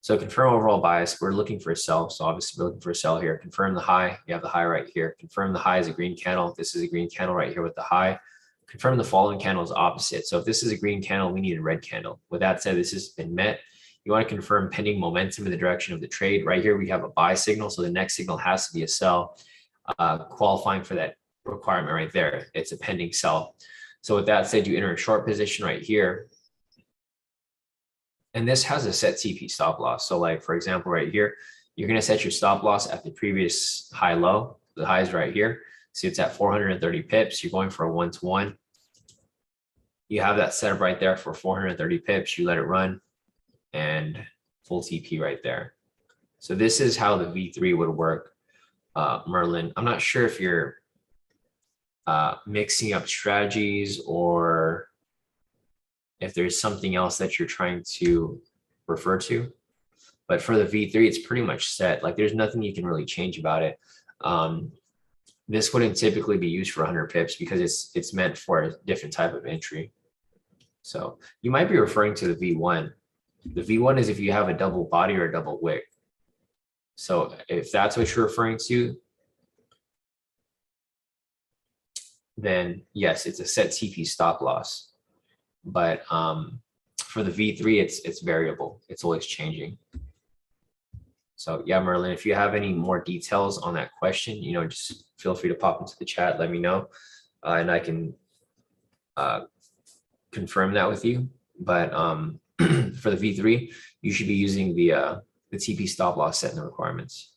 So confirm overall bias. We're looking for a sell. So obviously we're looking for a sell here. Confirm the high. You have the high right here. Confirm the high is a green candle. This is a green candle right here with the high. Confirm the following candle is opposite. So if this is a green candle, we need a red candle. With that said, this has been met. You want to confirm pending momentum in the direction of the trade. Right here, we have a buy signal. So the next signal has to be a sell, qualifying for that requirement right there. It's a pending sell. So with that said, you enter a short position right here. And this has a set TP stop loss. So like, for example, right here, you're going to set your stop loss at the previous high low. The high is right here. See, it's at 430 pips. You're going for a 1-to-1. You have that set up right there for 430 pips. You let it run and full TP right there. So this is how the V3 would work, Merlin. I'm not sure if you're mixing up strategies or if there's something else that you're trying to refer to. But for the V3, it's pretty much set. Like there's nothing you can really change about it. This wouldn't typically be used for 100 pips because it's meant for a different type of entry. So you might be referring to the V1. The V1 is if you have a double body or a double wick. So if that's what you're referring to, then yes, it's a set TP stop loss. But for the V3, it's variable. It's always changing. So yeah, Merlin, if you have any more details on that question, just feel free to pop into the chat, let me know, and I can confirm that with you. But for the V3, you should be using the TP stop loss set in the requirements.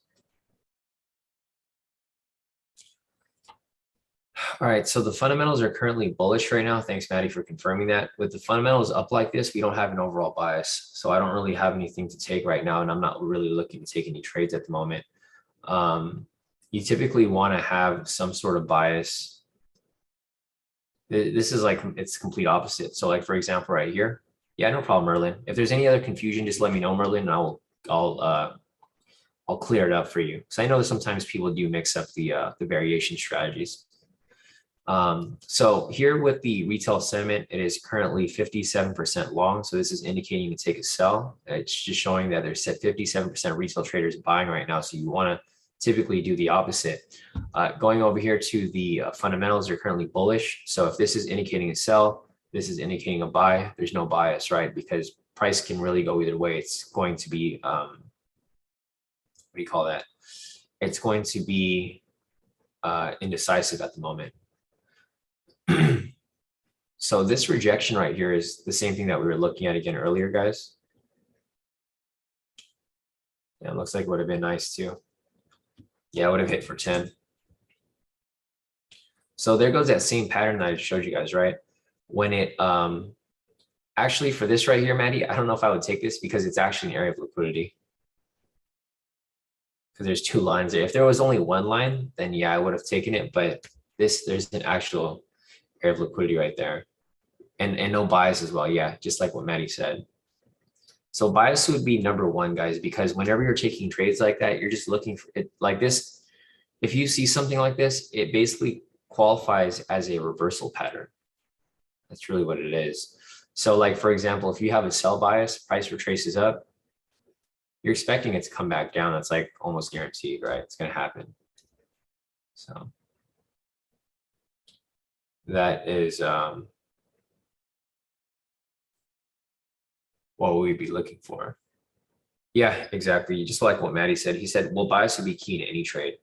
All right, so the fundamentals are currently bullish right now. Thanks, Maddie, for confirming that. With the fundamentals up like this, we don't have an overall bias. So I don't really have anything to take right now, and I'm not really looking to take any trades at the moment. You typically want to have some sort of bias. This is like, it's complete opposite. So like, for example, right here. Yeah, no problem, Merlin. If there's any other confusion, just let me know, Merlin, and I'll clear it up for you. So I know that sometimes people do mix up the variation strategies. So here with the retail sentiment, it is currently 57% long. So this is indicating to take a sell. It's just showing that there's 57% retail traders buying right now. So you want to typically do the opposite. Going over here to the fundamentals are currently bullish. So if this is indicating a sell, this is indicating a buy, there's no bias, right? Because price can really go either way. It's going to be, what do you call that? It's going to be indecisive at the moment. So this rejection right here is the same thing that we were looking at again earlier, guys. Yeah, it looks like it would have been nice too. Yeah, it would have hit for 10. So there goes that same pattern that I showed you guys, right? When it, actually for this right here, Maddie, I don't know if I would take this because it's actually an area of liquidity. Because there's two lines there. If there was only one line, then yeah, I would have taken it. But there's an actual area of liquidity right there. And no bias as well. Yeah, just like what Maddie said. So bias would be number one, guys, because whenever you're taking trades like that, you're just looking for it like this. If you see something like this, it basically qualifies as a reversal pattern. That's really what it is. So like, for example, if you have a sell bias, price retraces up, you're expecting it to come back down. That's like almost guaranteed, right? It's going to happen. So that is what we'd be looking for. Yeah, exactly. Just like what Maddie said, he said, well, bias would be key in any trade,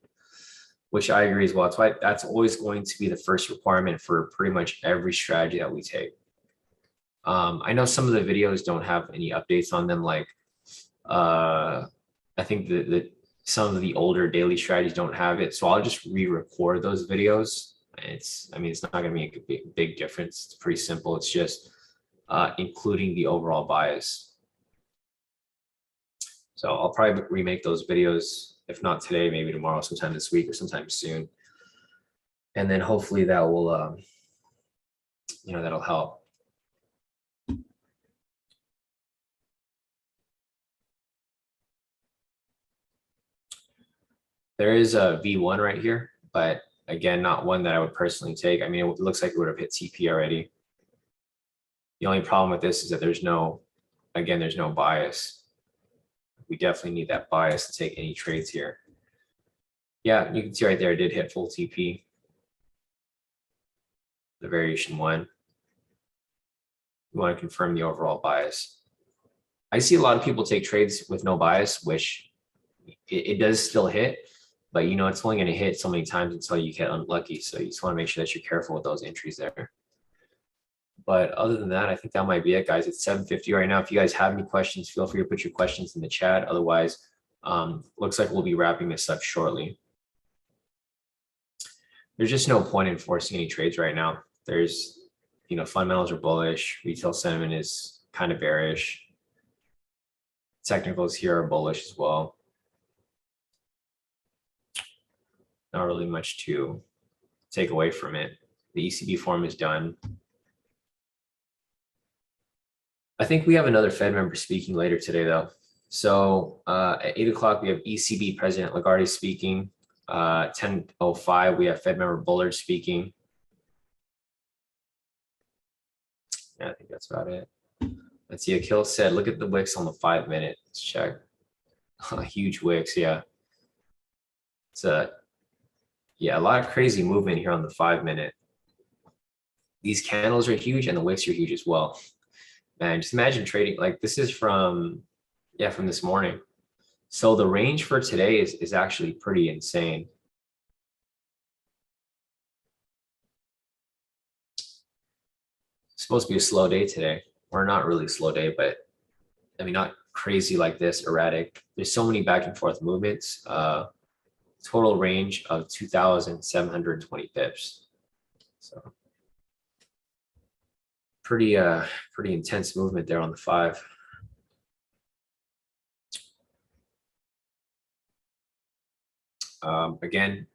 which I agree as well. That's why that's always going to be the first requirement for pretty much every strategy that we take. I know some of the videos don't have any updates on them. Like, I think that some of the older daily strategies don't have it. So I'll just re-record those videos. I mean, it's not going to make a big difference. It's pretty simple. It's just including the overall bias. So I'll probably remake those videos, if not today, maybe tomorrow, sometime this week or sometime soon. And then hopefully that will, that'll help. There is a V1 right here, but again, not one that I would personally take. I mean, it looks like it would have hit TP already. The only problem with this is that there's no bias. We definitely need that bias to take any trades here. Yeah, you can see right there, it did hit full TP. The variation one. We want to confirm the overall bias. I see a lot of people take trades with no bias, which it does still hit, but it's only going to hit so many times until you get unlucky. So you just want to make sure that you're careful with those entries there. But other than that, I think that might be it, guys. It's 7:50 right now. If you guys have any questions, feel free to put your questions in the chat. Otherwise, looks like we'll be wrapping this up shortly. There's just no point in forcing any trades right now. There's, fundamentals are bullish. Retail sentiment is kind of bearish. Technicals here are bullish as well. Not really much to take away from it. The ECB form is done. I think we have another Fed member speaking later today, though. So at 8 o'clock, we have ECB President Lagarde speaking. 10:05, we have Fed member Bullard speaking. Yeah, I think that's about it. Let's see. Akil said, look at the wicks on the 5-minute. Let's check. Huge wicks, yeah. It's a lot of crazy movement here on the 5-minute. These candles are huge and the wicks are huge as well. Man, just imagine trading like this is from this morning. So the range for today is actually pretty insane. It's supposed to be a slow day today. Or not really a slow day, but I mean, not crazy like this, erratic. There's so many back and forth movements. Total range of 2,720 pips. So pretty intense movement there on the 5. Again,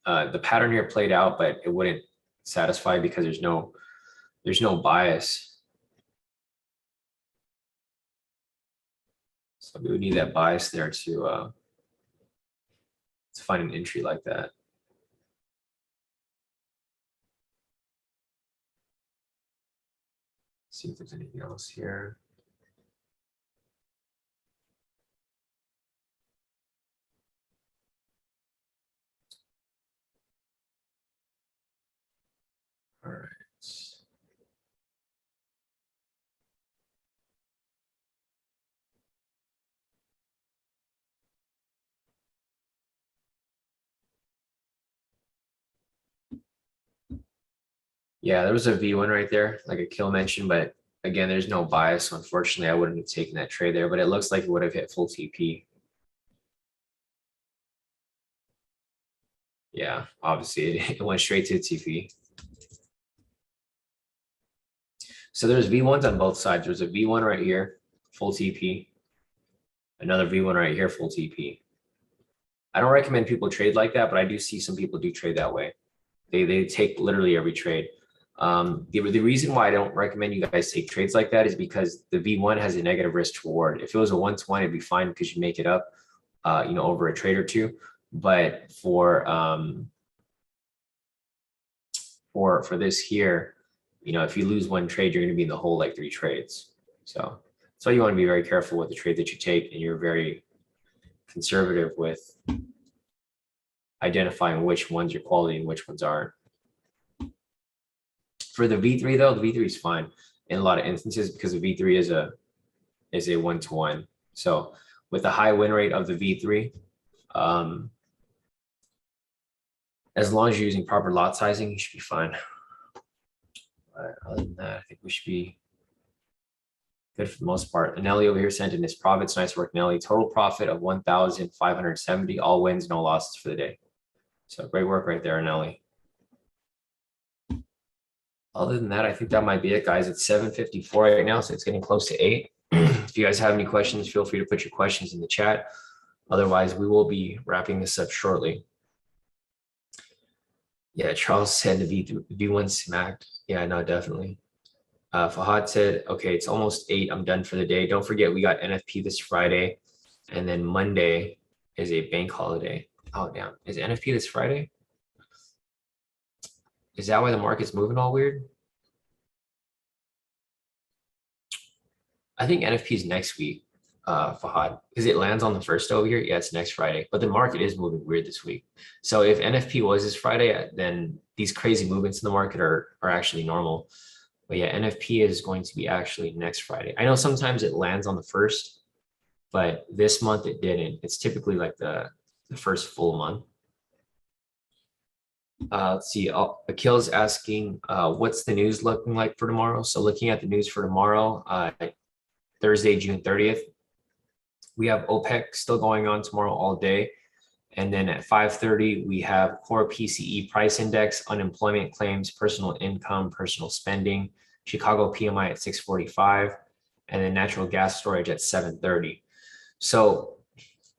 the pattern here played out, but it wouldn't satisfy because there's no bias. So we would need that bias there to find an entry like that. See if there's anything else here. All right. Yeah, there was a V1 right there, like a kill mentioned, but again, there's no bias. So unfortunately, I wouldn't have taken that trade there, but it looks like it would have hit full TP. Yeah, obviously it went straight to TP. So there's V1s on both sides. There's a V1 right here, full TP. Another V1 right here, full TP. I don't recommend people trade like that, but I do see some people do trade that way. They take literally every trade. The reason why I don't recommend you guys take trades like that is because the V1 has a negative risk to reward. If it was a 1-to-1, it'd be fine because you make it up, over a trade or two. But for this here, if you lose one trade, you're going to be in the hole like 3 trades. So that's why you want to be very careful with the trade that you take, and you're very conservative with identifying which ones are quality and which ones aren't. For the V3 though, the V3 is fine in a lot of instances because the V3 is a 1-to-1. So with the high win rate of the V3, as long as you're using proper lot sizing, you should be fine. But other than that, I think we should be good for the most part. And Nelly over here sent in his profits. Nice work, Nelly. Total profit of 1,570. All wins, no losses for the day. So great work right there, Nelly. Other than that, I think that might be it, guys. It's 7:54 right now, so it's getting close to 8. If you guys have any questions, feel free to put your questions in the chat. Otherwise, we will be wrapping this up shortly. Yeah, Charles said the V1 smacked. Yeah, no, definitely. Fahad said, okay, it's almost 8. I'm done for the day. Don't forget, we got NFP this Friday, and then Monday is a bank holiday. Oh, damn. Is NFP this Friday? Is that why the market's moving all weird? I think NFP is next week, Fahad, because it lands on the 1st over here. Yeah, it's next Friday, but the market is moving weird this week. So if NFP was this Friday, then these crazy movements in the market are actually normal. But yeah, NFP is going to be actually next Friday. I know sometimes it lands on the 1st, but this month it didn't. It's typically like the first full month. Let's see. Akil's asking, what's the news looking like for tomorrow? So looking at the news for tomorrow, Thursday, June 30th, we have OPEC still going on tomorrow all day. And then at 5:30, we have core PCE price index, unemployment claims, personal income, personal spending, Chicago PMI at 6:45, and then natural gas storage at 7:30. So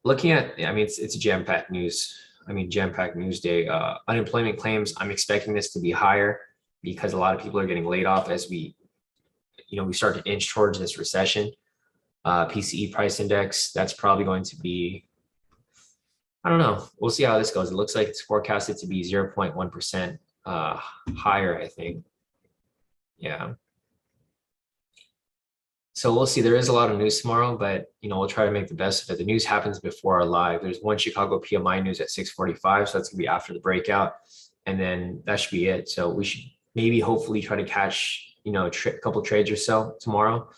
looking at, it's a jam-packed news. Jam-packed news day. Unemployment claims, I'm expecting this to be higher because a lot of people are getting laid off as we start to inch towards this recession. PCE price index, that's probably going to be, I don't know. We'll see how this goes. It looks like it's forecasted to be 0.1% higher, I think. Yeah. So we'll see. There is a lot of news tomorrow, but we'll try to make the best of it. The news happens before our live. There's one Chicago PMI news at 6:45, so that's gonna be after the breakout, and then that should be it. So we should maybe hopefully try to catch a couple trades or so tomorrow.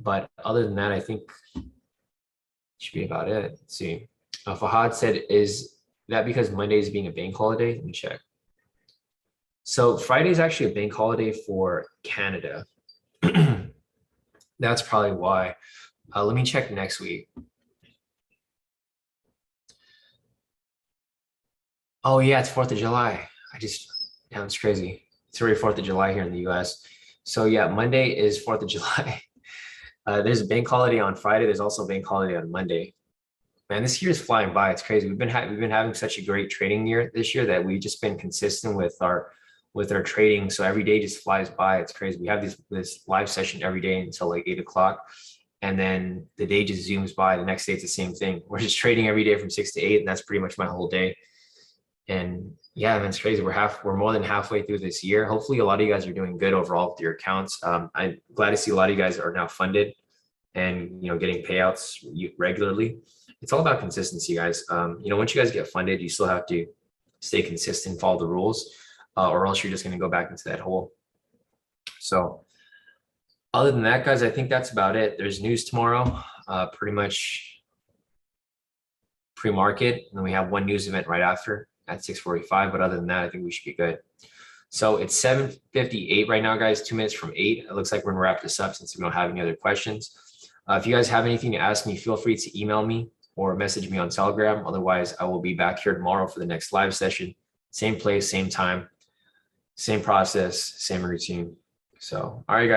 But other than that, I think should be about it. Let's see. Fahad said, is that because Monday is being a bank holiday? Let me check. So Friday is actually a bank holiday for Canada. That's probably why. Let me check next week. Oh yeah, it's 4th of July. Damn, it's crazy. It's already 4th of July here in the US. So yeah, Monday is 4th of July. There's a bank holiday on Friday. There's also a bank holiday on Monday. Man, this year is flying by. It's crazy. We've been having such a great trading year this year that we've just been consistent with our trading. So every day just flies by. It's crazy. We have this live session every day until like 8 o'clock. And then the day just zooms by. The next day it's the same thing. We're just trading every day from 6 to 8, and that's pretty much my whole day. And yeah, man, it's crazy. We're more than halfway through this year. Hopefully a lot of you guys are doing good overall with your accounts. I'm glad to see a lot of you guys are now funded and getting payouts regularly. It's all about consistency, guys. Once you guys get funded, you still have to stay consistent, follow the rules, or else you're just going to go back into that hole. So other than that, guys, I think that's about it. There's news tomorrow, pretty much pre-market, and then we have one news event right after at 6:45. But other than that, I think we should be good. So it's 7:58 right now, guys, 2 minutes from 8. It looks like we're gonna wrap this up since we don't have any other questions. If you guys have anything to ask me, feel free to email me or message me on Telegram. Otherwise, I will be back here tomorrow for the next live session. Same place, same time, same process, same routine. So, all right, guys.